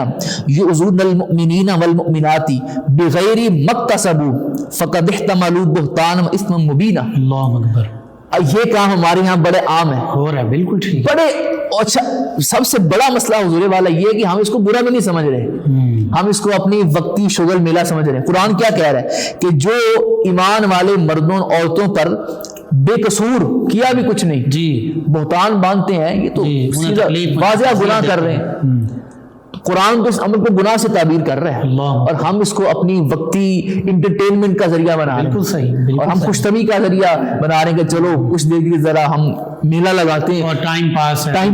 یؤذون المؤمنین والمؤمنات بغیر ما اکتسبوا فقد احتملوا بہتانا واثما مبینا.
اللہ اکبر.
یہ کام ہمارے یہاں بڑے عام ہے,
ہو رہا ہے. بالکل ٹھیک.
بڑے اچھا, سب سے بڑا مسئلہ حضور والا یہ ہے کہ ہم اس کو برا بھی نہیں سمجھ رہے, ہم اس کو اپنی وقتی شغل میلہ سمجھ رہے ہیں. قرآن کیا کہہ رہا ہے کہ جو ایمان والے مردوں عورتوں پر بے قصور کیا بھی کچھ نہیں جی بہتان باندھتے ہیں, یہ تو واضح گناہ کر رہے ہیں. قرآن تو اس عمل کو گناہ سے تعبیر کر رہا ہے اور ہم اس کو اپنی وقتی انٹرٹینمنٹ کا ذریعہ بنا رہے ہیں. بالکل صحیح. اور ہم خوشطبی کا ذریعہ بنا رہے ہیں کہ چلو کچھ دیر کے ذرا ہم میلہ لگاتے ہیں اور ٹائم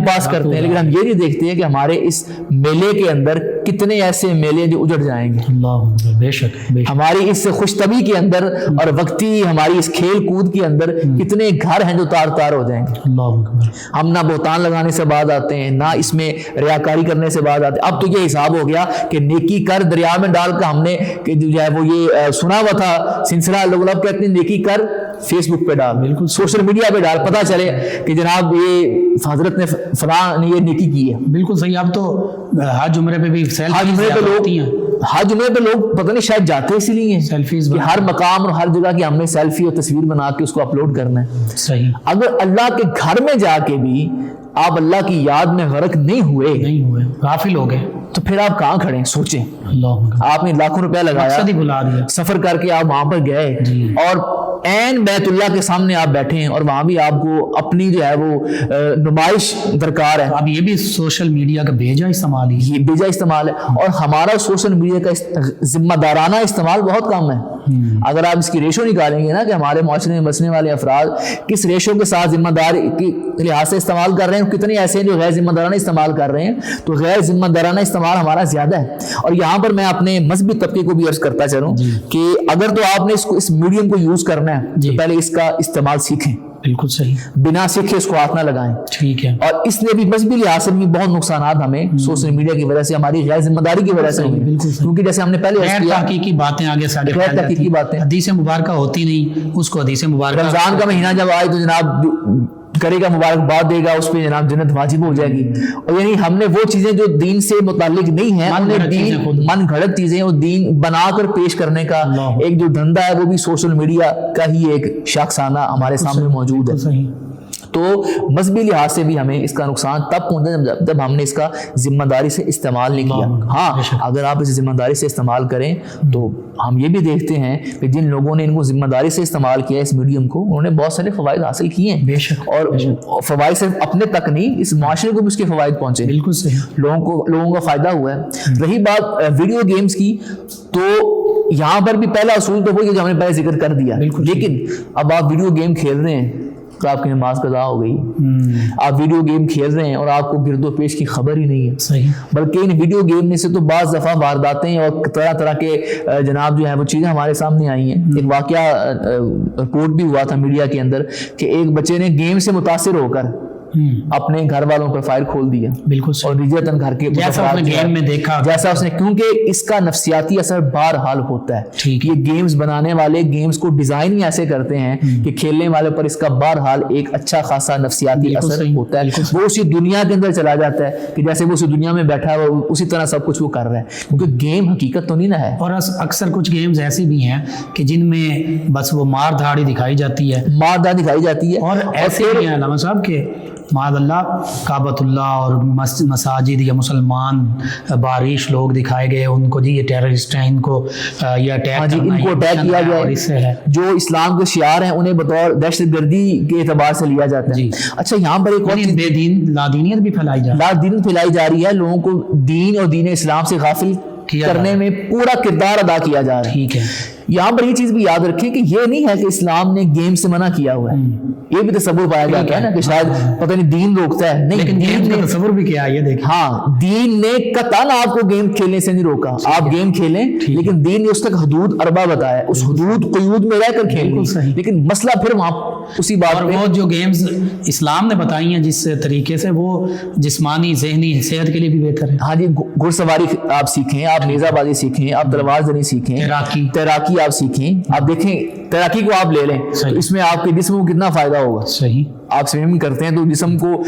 پاس کرتے ہیں, لیکن ہم یہ نہیں دیکھتے ہیں کہ ہمارے اس میلے کے اندر کتنے ایسے میلے جو اجڑ جائیں گے. اللہ بے شک. ہماری اس خوشطبی کے اندر اور وقتی ہماری اس کھیل کود کے اندر کتنے گھر ہیں جو تار تار ہو جائیں گے. ہم نہ بہتان لگانے سے بعد آتے ہیں, نہ اس میں ریاکاری کرنے سے بعد آتے ہیں. اب تو یہ حساب ہو گیا کہ نیکی کر دریا میں ڈال کر, ہم نے کہ جو ہے وہ یہ سنا ہوا تھا سلسلہ, لوگ کہتے ہیں نیکی کر فیس بک پہ ڈال, بالکل سوشل میڈیا پہ ڈال, پتہ چلے کہ جناب یہ حضرت نے فلاں نے یہ نیکی کی ہے.
بالکل صحیح. اب تو ہر جمعے پہ بھی
ہر جمعے پہ لوگ پتہ نہیں شاید جاتے اسی لیے
سیلفیز
کہ ہر مقام اور ہر جگہ کی ہم نے سیلفی اور تصویر بنا کے اس کو اپلوڈ کرنا ہے.
صحیح.
اگر اللہ کے گھر میں جا کے بھی آپ اللہ کی یاد میں غرق نہیں ہوئے,
غافل ہو گئے,
تو پھر آپ کہاں کھڑے ہیں؟ سوچیں. آپ نے لاکھوں روپے لگایا,
بلا دیا,
سفر کر کے آپ وہاں پر گئے اور عین بیت اللہ کے سامنے آپ بیٹھے ہیں اور وہاں بھی آپ کو اپنی جو ہے وہ نمائش درکار ہے.
اب یہ بھی سوشل میڈیا کا بیجا استعمال ہے,
یہ بیجا استعمال ہے. اور ہمارا سوشل میڈیا کا ذمہ دارانہ استعمال بہت کم ہے. اگر آپ اس کی ریشو نکالیں گے نا کہ ہمارے معاشرے میں بسنے والے افراد کس ریشو کے ساتھ ذمہ دار کے لحاظ سے استعمال کر رہے ہیں, کتنے ایسے ہیں جو غیر ذمہ دارانہ استعمال کر رہے ہیں, تو غیر ذمہ دارانہ استعمال ہمارا زیادہ ہے. اور یہاں پر میں اپنے مذہبی طبقے کو بھی عرض کرتا چلوں کہ اگر تو آپ نے اس میڈیم کو یوز کرنا ہے تو پہلے اس کا استعمال سیکھیں.
بالکل صحیح.
بنا سیکھے اس کو ہاتھ نہ لگائیں.
ٹھیک ہے.
اور اس لیے بھی مذہبی لحاظ سے بھی بہت نقصانات ہمیں سوشل میڈیا کی وجہ سے, ہماری غیر ذمہ داری کی وجہ سے ہوئی, کیونکہ جیسے ہم نے پہلے
حقیقی باتیں آگے ساڑھے
حقیقی باتیں,
حدیث مبارکہ ہوتی نہیں, اس کو حدیث مبارکہ.
رمضان کا مہینہ جب آئے تو جناب کرے گا, مبارکباد دے گا, اس پہ جناب جنت واجب ہو جائے گی. اور یعنی ہم نے وہ چیزیں جو دین سے متعلق نہیں ہیں, من گھڑت چیزیں وہ دین بنا کر پیش کرنے کا ایک جو دھندا ہے, وہ بھی سوشل میڈیا کا ہی ایک شاخسانہ ہمارے سامنے موجود ہے. تو مذہبی لحاظ سے بھی ہمیں اس کا نقصان تب پہنچا جب ہم نے اس کا ذمہ داری سے استعمال نہیں کیا. ہاں اگر آپ اسے ذمہ داری سے استعمال کریں تو ہم یہ بھی دیکھتے ہیں کہ جن لوگوں نے ان کو ذمہ داری سے استعمال کیا اس میڈیم کو, انہوں نے بہت سارے فوائد حاصل کیے ہیں. اور فوائد صرف اپنے تک نہیں, اس معاشرے کو بھی اس کے فوائد پہنچے.
بالکل صحیح.
لوگوں کا فائدہ ہوا ہے. رہی بات ویڈیو گیمز کی, تو یہاں پر بھی پہلا اصول تو وہی جو ہم نے پہلے ذکر کر دیا, لیکن اب آپ ویڈیو گیم کھیل رہے ہیں تو آپ کی نماز قضا ہو گئی. آپ ویڈیو گیم کھیل رہے ہیں اور آپ کو گرد و پیش کی خبر ہی نہیں ہے.
صحیح.
بلکہ ان ویڈیو گیم میں سے تو بعض دفعہ وارداتیں اور طرح طرح کے جناب جو ہیں وہ چیزیں ہمارے سامنے آئی ہیں. ایک واقعہ رپورٹ بھی ہوا تھا میڈیا کے اندر کہ ایک بچے نے گیم سے متاثر ہو کر اپنے گھر والوں پر فائر کھول دیا.
بالکل.
اور رجتن گھر کے
جیسا اس نے گیم میں دیکھا,
جیسا اس نے, کیونکہ اس کا نفسیاتی اثر بہرحال ہوتا ہے. یہ گیمز بنانے والے گیمز کو ڈیزائن ہی ایسے کرتے ہیں کہ کھیلنے والے پر اس کا بہرحال ایک اچھا خاصا نفسیاتی اثر ہوتا ہے. وہ اسی دنیا کے اندر چلا جاتا ہے کہ جیسے وہ اسی دنیا میں بیٹھا ہے, اسی طرح سب کچھ وہ کر رہا ہے, کیونکہ گیم حقیقت تو نہیں نہ ہے.
اور اکثر کچھ گیمز ایسی بھی ہیں کہ جن میں بس وہ مار دھاڑی دکھائی جاتی ہے,
اور
ایسے بھی ہیں علامہ صاحب کہ معاذ اللہ کعبۃ اللہ اور مساجد یا مسلمان بارش لوگ دکھائے گئے, ان کو جی یہ ٹیررسٹ ہیں, ان کو یہ اٹیک
کیا گیا ہے, جو اسلام کے شعار ہیں انہیں بطور دہشت گردی کے اعتبار سے لیا جاتا ہے. اچھا یہاں پر ایک اور
بے دین لادینیت بھی
پھیلائی جا رہی ہے. لوگوں کو دین اور دین اسلام سے غافل کرنے میں پورا کردار ادا کیا جا رہا ہے.
ٹھیک ہے.
یہاں پر یہ چیز بھی یاد رکھیں کہ یہ نہیں ہے کہ اسلام نے گیم سے منع کیا ہوا ہے, یہ بھی تصور پایا جاتا ہے نا کہ شاید پتہ نہیں دین روکتا ہے, نہیں,
لیکن گیم کا تصور بھی کیا ہے. دیکھیں
ہاں دین نے قطعاً آپ کو گیم کھیلنے سے نہیں روکا, آپ گیم کھیلیں, لیکن دین نے اس تک حدود اربع بتایا, اس حدود قیود میں رہ کر کھیلیں. لیکن مسئلہ پھر وہاں اسی بات
پہ, وہ جو گیمز اسلام نے بتائی ہیں جس طریقے سے وہ جسمانی ذہنی صحت کے لیے بھی بہتر ہے.
ہاں جی, گھڑ سواری آپ سیکھیں, آپ نیزہ بازی سیکھیں, آپ تلوار زنی سیکھیں, تیراکی آپ سیکھیں. آپ دیکھیں تیراکی کو آپ لے لیں تو اس میں آپ کے جسم کو کتنا فائدہ ہوگا.
صحیح.
آپ سوئمنگ کرتے ہیں تو جسم کو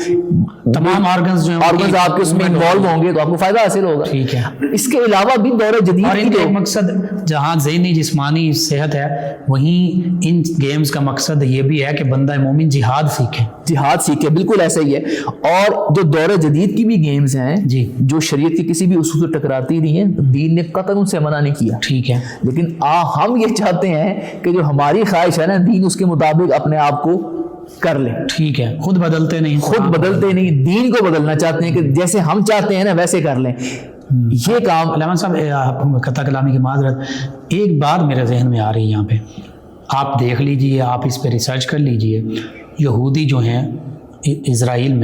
تمام آرگنز
آپ کے اس میں انوالو ہوں گے تو آپ کو فائدہ حاصل ہوگا.
ٹھیک ہے.
اس کے علاوہ بھی دور جدید
اور ان کا ایک مقصد جہاں ذہنی جسمانی صحت ہے, وہیں ان گیمز کا مقصد یہ بھی ہے کہ بندہ مومن جہاد سیکھے.
بالکل ایسا ہی ہے. اور جو دور جدید کی بھی گیمز ہیں
جی,
جو شریعت کی کسی بھی اصول سے ٹکراتی نہیں ہیں, دین نے قطعاً ان سے منع نہیں کیا.
ٹھیک ہے.
لیکن ہم یہ چاہتے ہیں کہ جو ہماری خواہش ہے نا, دین اس کے مطابق اپنے آپ کو کر لیں.
ٹھیک ہے. خود بدلتے نہیں,
دین کو بدلنا چاہتے ہیں کہ جیسے ہم چاہتے ہیں نا ویسے کر لیں. یہ کام
علامہ صاحب قطع کلامی کی معذرت, ایک بات میرے ذہن میں آ رہی ہے یہاں پہ, آپ دیکھ لیجئے, آپ اس پہ ریسرچ کر لیجئے. یہودی جو ہیں اسرائیل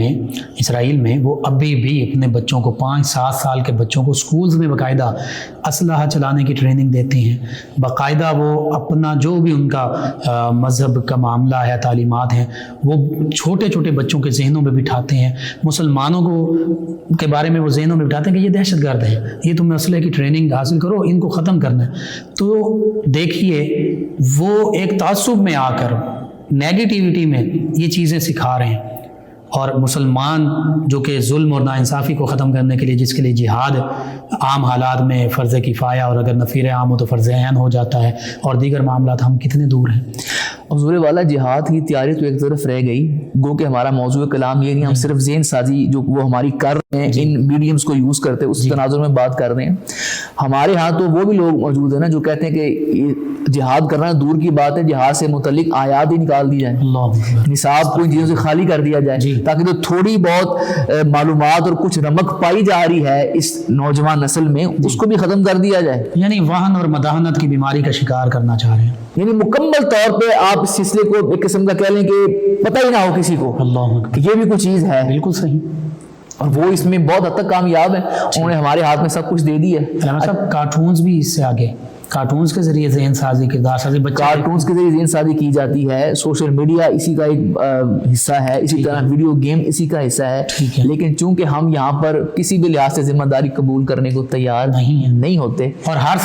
میں وہ ابھی بھی اپنے بچوں کو 5-7 سال کے بچوں کو سکولز میں باقاعدہ اسلحہ چلانے کی ٹریننگ دیتے ہیں. باقاعدہ وہ اپنا جو بھی ان کا مذہب کا معاملہ ہے, تعلیمات ہیں, وہ چھوٹے چھوٹے بچوں کے ذہنوں میں بٹھاتے ہیں. مسلمانوں کو کے بارے میں وہ ذہنوں میں بٹھاتے ہیں کہ یہ دہشت گرد ہیں, یہ تم اسلحے کی ٹریننگ حاصل کرو, ان کو ختم کرنا ہے. تو دیکھیے وہ ایک تعصب میں آ کر نیگیٹیوٹی میں یہ چیزیں سکھا رہے ہیں. اور مسلمان جو کہ ظلم اور ناانصافی کو ختم کرنے کے لیے جس کے لیے جہاد عام حالات میں فرض کفایہ اور اگر نفیر عام ہو تو فرض عین ہو جاتا ہے اور دیگر معاملات، ہم کتنے دور ہیں.
حضور والا جہاد کی تیاری تو ایک طرف رہ گئی، گو کہ ہمارا موضوع کلام یہ نہیں، ہم صرف ذہن سازی جو وہ ہماری کر رہے ہیں ان میڈیمز کو یوز کرتے اس تناظر میں بات کر رہے ہیں. ہمارے ہاں تو وہ بھی لوگ موجود ہیں نا جو کہتے ہیں کہ جہاد کرنا دور کی بات ہے، جہاد سے متعلق آیات ہی نکال دی جائیں، نصاب کو ان چیزوں سے خالی کر دیا جائے تاکہ تو تھوڑی بہت معلومات اور کچھ رمق پائی جا رہی ہے اس نوجوان نسل میں اس کو بھی ختم کر دیا جائے.
یعنی وہن اور مداحنت کی بیماری کا شکار کرنا چاہ رہے ہیں.
یعنی مکمل طور پہ آپ اس سلسلے کو ایک قسم کا کہہ لیں کہ پتہ ہی نہ ہو کسی کو کہ یہ بھی کوئی چیز ہے.
بالکل صحیح.
اور وہ اس میں بہت حد تک کامیاب ہے، انہوں نے ہمارے ہاتھ میں سب کچھ دے دی ہے.
صاحب کارٹونز بھی اس سے آگے، کارٹونز کے ذریعے ذہن سازی، کردار سازی،
کارٹونز کے ذریعے ذہن سازی کی جاتی ہے. سوشل میڈیا اسی کا ایک حصہ ہے، اسی طرح ویڈیو گیم اسی کا حصہ ہے. لیکن چونکہ ہم یہاں پر کسی بھی لحاظ سے ذمہ داری قبول کرنے کو تیار نہیں ہوتے، اور
ہر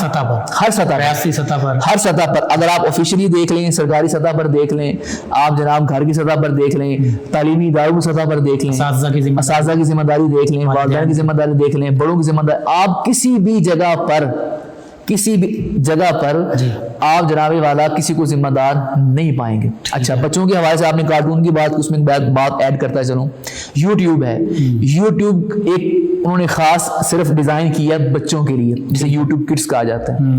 سطح ریاستی سطح پر،
ہر سطح پر اگر آپ آفیشلی دیکھ لیں، سرکاری سطح پر دیکھ لیں، آپ جناب گھر کی سطح پر دیکھ لیں، تعلیمی اداروں کی سطح پر دیکھ لیں، اساتذہ کی ذمہ داری دیکھ لیں، والدین کی ذمہ داری دیکھ لیں، بڑوں کی ذمہ داری، آپ کسی بھی جگہ پر آپ جناب والا کسی کو ذمہ دار نہیں پائیں گے. اچھا، بچوں کے حوالے سے آپ نے کارٹون کی بات کی، اس میں بات ایڈ کرتا چلوں. یوٹیوب ہے، یوٹیوب ایک انہوں نے خاص صرف ڈیزائن کیا بچوں کے لیے جسے یوٹیوب کڈس کہا جاتا ہے.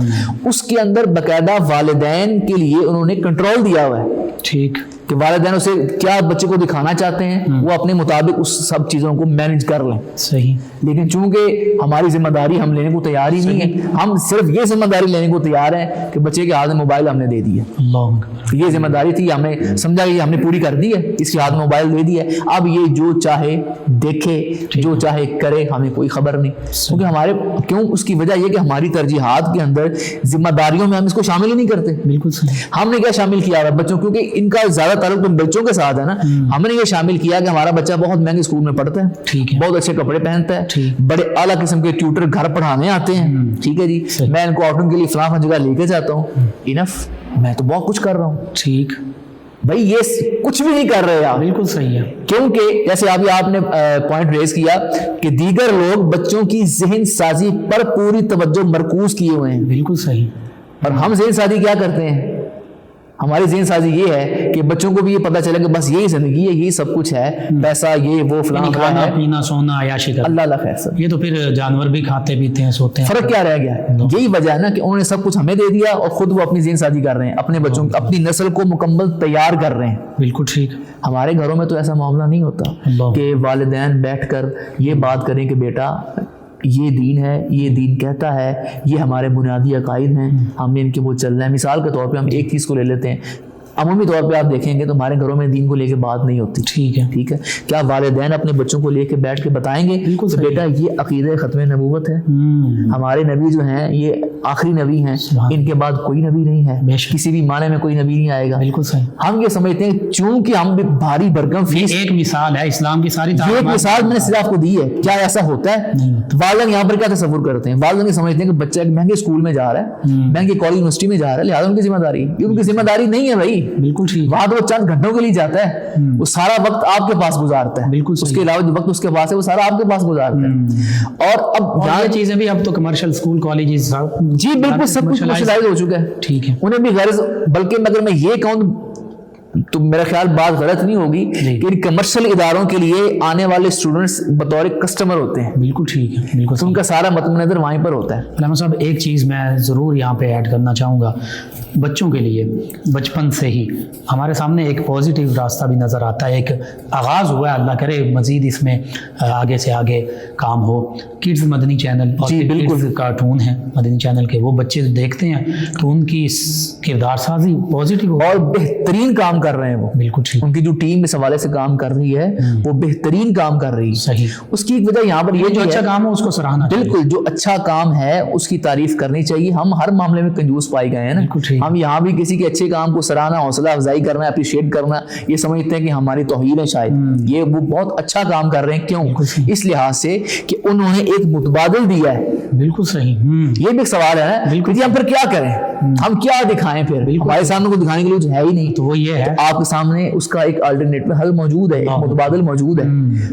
اس کے اندر باقاعدہ والدین کے لیے انہوں نے کنٹرول دیا ہوا ہے. ٹھیک، کہ والدین اسے کیا بچے کو دکھانا چاہتے ہیں وہ اپنے مطابق اس سب چیزوں کو مینج کر لیں. صحیح. لیکن چونکہ ہماری ذمہ داری ہم لینے کو تیار ہی نہیں ہے، ہم صرف یہ ذمہ داری لینے کو تیار ہیں کہ بچے کے ہاتھ میں موبائل ہم نے دے دی ہے. یہ ذمہ داری تھی، ہمیں سمجھا کہ ہم نے پوری کر دی ہے، اس کے ہاتھ میں موبائل دے دیا ہے، اب یہ جو چاہے دیکھے، جو چاہے کرے، ہمیں کوئی خبر نہیں. کیونکہ اس کی وجہ یہ کہ ہماری ترجیحات کے اندر ذمہ داریوں میں ہم اس کو شامل ہی نہیں کرتے. بالکل صحیح. ہم نے کیا شامل کیا ہے بچوں، کیونکہ ان کا زیادہ تعلق تو بچوں کے ساتھ ہے نا، ہم نے یہ شامل کیا کہ ہمارا بچہ بہت مہنگے اسکول میں پڑھتا ہے، بہت اچھے کپڑے پہنتا ہے، بڑے اعلیٰ قسم کے ٹیوٹر گھر پڑھانے آتے ہیں. ٹھیک ہے جی، میں ان کو آؤٹنگ کے لیے فلاں جگہ لے کے جاتا ہوں. انف، میں تو بہت کچھ کر رہا ہوں. ٹھیک بھائی، یہ کچھ بھی نہیں کر رہے آپ. بالکل صحیح ہے. کیونکہ جیسے ابھی آپ نے پوائنٹ ریز کیا کہ دیگر لوگ بچوں کی ذہن سازی پر پوری توجہ مرکوز کیے ہوئے ہیں. بالکل صحیح. اور ہم ذہن سازی کیا کرتے ہیں؟ ہماری ذہن سازی یہ ہے کہ بچوں کو بھی یہ پتہ چلے کہ بس یہی زندگی ہے، یہی سب کچھ ہے، پیسہ یہ وہ فلاں
کھانا پینا سونا عیاشی کرنا.
اللہ خیر سب، یہ
تو پھر جانور بھی کھاتے پیتے ہیں سوتے ہیں.
فرق کیا رہ گیا؟ یہی وجہ ہے نا کہ انہوں نے سب کچھ ہمیں دے دیا اور خود وہ اپنی ذہن سازی کر رہے ہیں، اپنے بچوں اپنی نسل کو مکمل تیار کر رہے ہیں. بالکل ٹھیک. ہمارے گھروں میں تو ایسا معاملہ نہیں ہوتا کہ والدین بیٹھ کر یہ بات کریں کہ بیٹا یہ دین ہے، یہ دین کہتا ہے، یہ ہمارے بنیادی عقائد ہیں، ہم نے ان کے وہ چلنا ہے. مثال کے طور پہ ہم ایک چیز کو لے لیتے ہیں، عمومی طور پہ آپ دیکھیں گے تو ہمارے گھروں میں دین کو لے کے بات نہیں ہوتی. ٹھیک ہے. کیا والدین اپنے بچوں کو لے کے بیٹھ کے بتائیں گے کہ بیٹا یہ عقیدہ ختم نبوت ہے، ہمارے نبی جو ہیں یہ آخری نبی ہیں، ان کے بعد کوئی نبی نہیں ہے، کسی بھی معنی میں کوئی نبی نہیں آئے گا. بالکل صحیح. ہم یہ سمجھتے ہیں چونکہ ہم بھی بھاری بھرکم فیس، ایک مثال ہے اسلام کی ساری، ایک مثال میں نے صرف آپ کو دی ہے. کیا ایسا ہوتا ہے؟ والدین یہاں پر کیا تصور کرتے ہیں؟ والدین یہ سمجھتے ہیں کہ بچہ ایک مہنگے اسکول میں جا رہا ہے، مہنگی کالج یونیورسٹی میں جا رہا ہے، لہٰذا ان کی ذمہ داری. یہ ان کی ذمہ داری نہیں ہے بھائی. بالکل ٹھیک. وہاں تو وہ چند گھنٹوں کے لیے جاتا ہے، وہ سارا وقت آپ کے پاس گزارتا ہے. بالکل. اس کے علاوہ جو وقت اس کے پاس ہے وہ سارا آپ کے پاس گزارتا ہے. اور اب یہ چیزیں بھی اب تو کمرشل اسکول کالجز، جی بالکل سب کچھ کمرشلائز ہو چکا ہے. ٹھیک ہے. انہیں بھی غرض، بلکہ اگر میں یہ کہوں تو میرا خیال بات غلط نہیں ہوگی کہ ان کمرشل اداروں کے لیے آنے والے اسٹوڈنٹس بطور کسٹمر ہوتے ہیں. بالکل ٹھیک ہے. بالکل. ان کا سارا مطلب نظر وہیں پر ہوتا ہے. علامہ صاحب ایک چیز میں ضرور یہاں پہ ایڈ کرنا چاہوں گا، بچوں کے لیے بچپن سے ہی ہمارے سامنے ایک پازیٹیو راستہ بھی نظر آتا ہے. ایک آغاز ہوا ہے، اللہ کرے مزید اس میں آگے سے آگے کام ہو. کڈز مدنی چینل اور بالکل کارٹون ہیں مدنی چینل کے، وہ بچے دیکھتے ہیں تو ان کی کردار سازی پازیٹیو اور بہترین کام کر رہے ہیں. وہ بالکل ٹھیک. ان کی جو ٹیم اس حوالے سے کام کر رہی ہے وہ بہترین کام کر رہی ہے. صحیح. اس کی ایک وجہ یہاں پر یہ جو اچھا کام ہے اس کو سراہنا. بالکل. جو اچھا کام ہے اس کی تعریف کرنی چاہیے. ہم ہر معاملے میں کنجوس پائے گئے ہیں نا. ہم یہاں بھی کسی کے اچھے کام کو سراہنا، حوصلہ افزائی کرنا، اپریشیٹ کرنا، یہ سمجھتے ہیں کہ ہماری توہین ہے شاید. یہ وہ بہت اچھا کام کر رہے ہیں. کیوں؟ اس لحاظ سے کہ انہوں نے ایک متبادل دیا ہے. بالکل صحیح. یہ بھی ایک سوال ہے نا کہ ہم پھر کیا کریں. ہم کیا دکھائیں پھر؟ ہمارے سامنے کو دکھانے کے لیے ہے ہی نہیں،
تو وہ یہ ہے
آپ کے سامنے اس کا ایک الٹرنیٹو حل موجود ہے، ایک متبادل موجود ہے.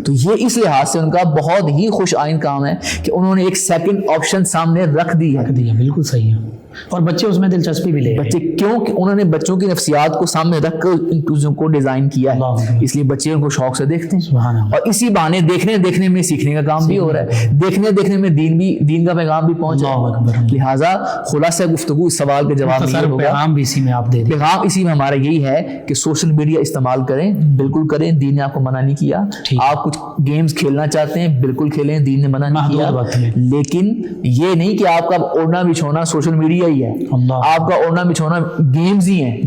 تو یہ اس لحاظ سے ان کا بہت ہی خوش آئند کام ہے کہ انہوں نے ایک سیکنڈ آپشن سامنے رکھ دی ہے.
بالکل صحیح ہے. اور بچے اس میں دلچسپی بھی لے
بچے کیوں کہ انہوں نے بچوں کی نفسیات کو سامنے رکھ کر ان چیزوں کو ڈیزائن کیا ہے، اس لیے بچے ان کو شوق سے دیکھتے ہیں. اور اسی بہانے دیکھنے میں سیکھنے کا کام بھی ہو رہا ہے، دیکھنے میں دین کا پیغام بھی پہنچ رہا ہے. لہٰذا خلاصہ گفتگو اس سوال کے جواب میں یہ ہوگا،
پیغام بھی اسی میں آپ دے دیں.
پیغام اسی میں ہمارا یہی ہے کہ سوشل میڈیا استعمال کریں، بالکل کریں، دین نے آپ کو منع نہیں کیا. آپ کچھ گیمز کھیلنا چاہتے ہیں بالکل کھیلیں، دین نے منع نہیں کیا. لیکن یہ نہیں کہ آپ کا اوڑھنا بچھونا سوشل میڈیا ہی ہے، آپ کا اوڑھنا بچھونا گیمز ہی ہیں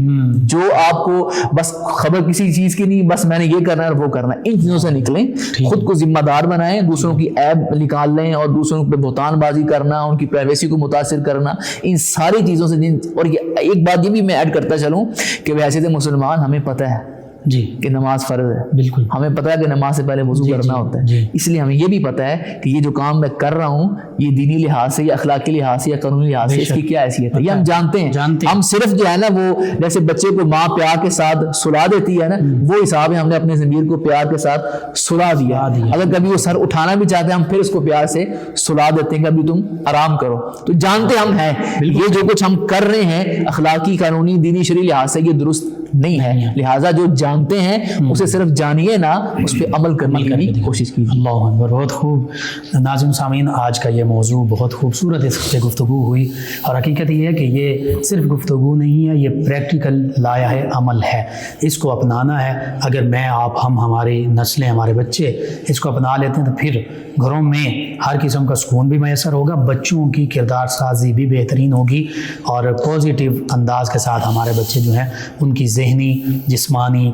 جو آپ کو بس خبر کسی چیز کی نہیں، بس میں نے یہ کرنا ہے وہ کرنا ہے. ان چیزوں سے نکلیں، خود کو ذمہ دار بنائیں، دوسروں کی عیب نکال لیں اور دوسروں پہ بہتان بازی کرنا، ان کی پرائیویسی کو متاثر کرنا، ان ساری چیزوں سے. اور ایک بات یہ بھی میں ایڈ کرتا چلوں کہ ویسے تو مسلمان ہمیں پتہ ہے
جی
کہ نماز فرض ہے،
بالکل
ہمیں پتہ ہے کہ نماز سے پہلے وضو کرنا ہوتا ہے. اس لیے ہمیں یہ بھی پتہ ہے کہ یہ جو کام میں کر رہا ہوں یہ دینی لحاظ سے یا اخلاقی لحاظ سے یا قانونی لحاظ سے اس کی کیا حیثیت ہے، یہ ہم جانتے ہیں. ہم صرف جو ہے نا وہ جیسے بچے کو ماں پیار کے ساتھ سلا دیتی ہے نا، وہ حساب ہے ہم نے اپنے ضمیر کو پیار کے ساتھ سلا دیا. اگر کبھی وہ سر اٹھانا بھی چاہتے ہیں ہم پھر اس کو پیار سے سلا دیتے ہیں کہ ابھی تم آرام کرو. تو جانتے ہم ہیں یہ جو کچھ ہم کر رہے ہیں اخلاقی قانونی دینی شرعی لحاظ سے یہ درست نہیں ہے. لہٰذا جو جانتے ہیں اسے صرف جانیے نا، اس پہ عمل کرنے کی بھی کوشش کیجیے.
اللہ اکبر. بہت خوب. ناظرین سامعین، آج کا یہ موضوع بہت خوبصورت اس پہ گفتگو ہوئی، اور حقیقت یہ ہے کہ یہ صرف گفتگو نہیں ہے، یہ پریکٹیکل لایا ہے، عمل ہے. اس کو اپنانا ہے. اگر میں آپ ہماری نسلیں ہمارے بچے اس کو اپنا لیتے ہیں تو پھر گھروں میں ہر قسم کا سکون بھی میسر ہوگا، بچوں کی کردار سازی بھی بہترین ہوگی، اور پازیٹیو انداز کے ساتھ ہمارے بچے جو ہیں ان کی ذہنی جسمانی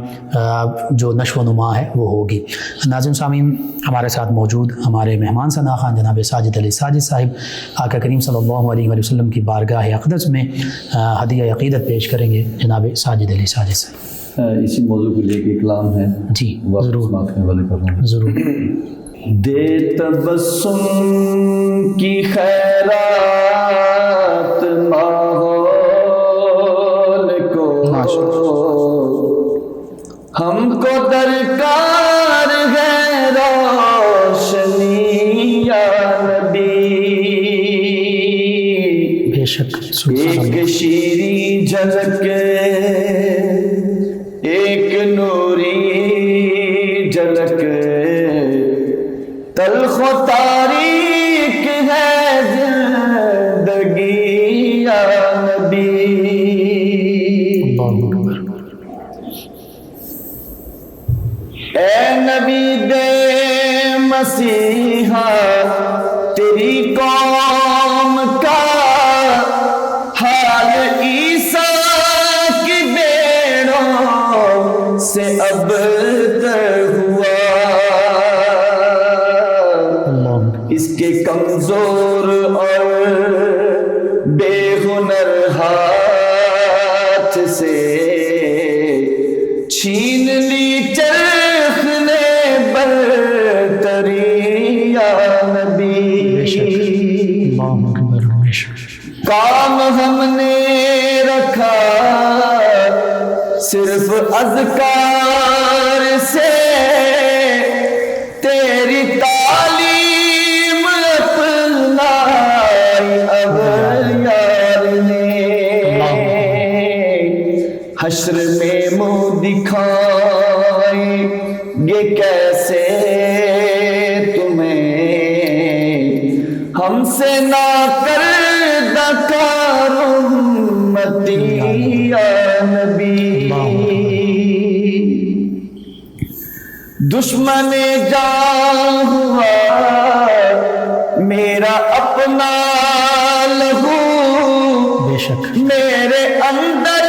جو نشو و نما ہے وہ ہوگی. ناظرین سامعین، ہمارے ساتھ موجود ہمارے مہمان ثنا خان جناب ساجد علی ساجد صاحب آقا کریم صلی اللہ علیہ وسلم کی بارگاہ اقدس میں ہدیہ عقیدت پیش کریں گے. جناب ساجد علی ساجد صاحب
اسی موضوع کو لے کے کلام ہے.
جی
ضرور
ضرور.
دے تبسم کی خیرات ماحول کو، ہم کو درکار ہے روشنی یا نبی.
بے شک
ایک شیریں جھلک، ایک نوری جھلک، تلخ و تاریک ہے زندگی یا نبی. اے نبی دے مسیحا تیری قوم کا حال عیسیٰ کی بیڑوں سے اب تر ہوا. اس کے کمزور اور بے ہنر ہاتھ سے چھین لی چرخ نے برتری یا نبی. کام ہم نے رکھا صرف اذکار سے، تیری تعلیم اپنائی اب یار نے. حشر میں منہ دکھائیں گے کیسے تمہیں، ہم سے نہ کر دکار امتی یا نبی. دشمن جان ہوا میرا اپنا لہو،
بے شک
میرے اندر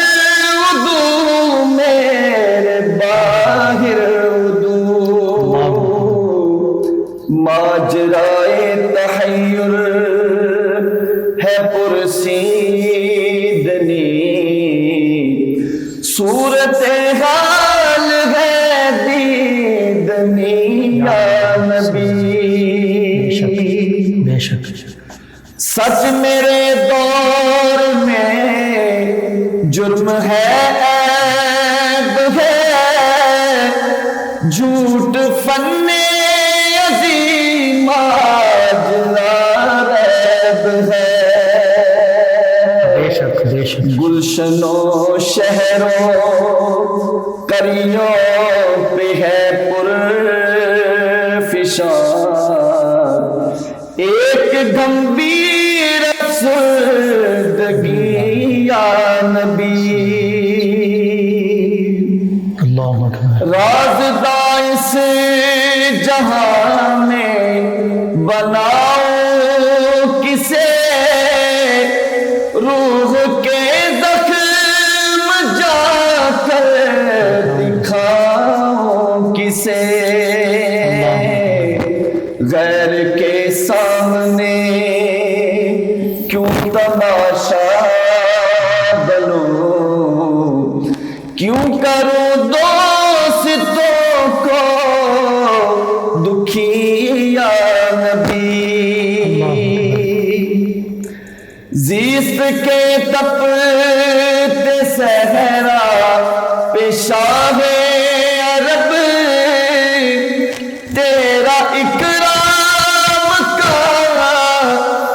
وضو میرے باہر وضو. ماجرائے تحیر ہے پرسیدنی، صورت حال ہے دیدنی یا نبی.
بے شک
سچ میرے دور میں ہے عیب ہے جھوٹ فن عظیم آج ناریب ہے
بے شک بے شک
گلشنوں شہروں قریوں پہ ہے پرفشان ایک گمبھیر افسردگی یا نبی
اللہ اکبر
رازداں اس جہاں میں بناؤ کسے روح کے زخم جا کر دکھاؤ کسے غیر کے سامنے کیوں تماشا بنو کیوں کروں دوستوں کو دکھی یا نبی زیست کے تپتے صحرا پیشاب عرب تیرا اکرام کا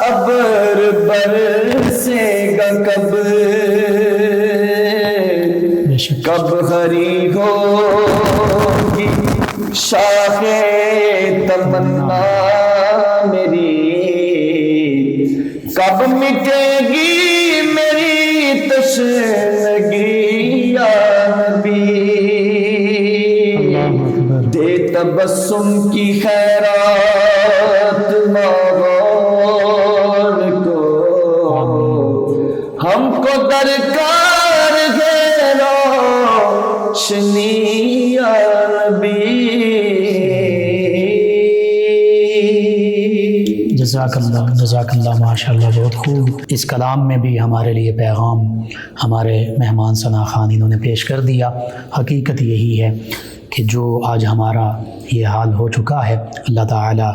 ابر برسے گا کب
بے شک
کب ہری ہوگی شاخ تمنا میری کب مٹے گی میری تشنگی یا نبی
اللہ اکبر
دے تبسم کی خیرات ماحول کو ہم کو درکار ہے روشنی یا نبی
جزاک اللہ ماشاء اللہ بہت خوب اس کلام میں بھی ہمارے لیے پیغام ہمارے مہمان ثنا خان انہوں نے پیش کر دیا حقیقت یہی ہے کہ جو آج ہمارا یہ حال ہو چکا ہے اللہ تعالی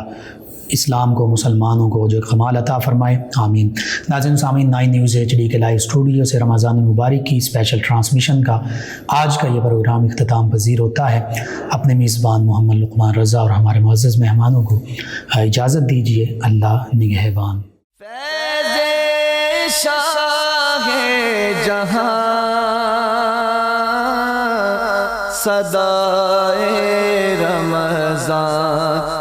اسلام کو مسلمانوں کو جو کمال عطا فرمائے آمین ناظرین سامعین 9 نیوز HD کے لائیو اسٹوڈیو سے رمضان المبارک کی اسپیشل ٹرانسمیشن کا آج کا یہ پروگرام اختتام پذیر ہوتا ہے اپنے میزبان محمد لقمان رضا اور ہمارے معزز مہمانوں کو اجازت دیجیے اللہ نگہبان
فیض شاہ جہاں صدائے رمضان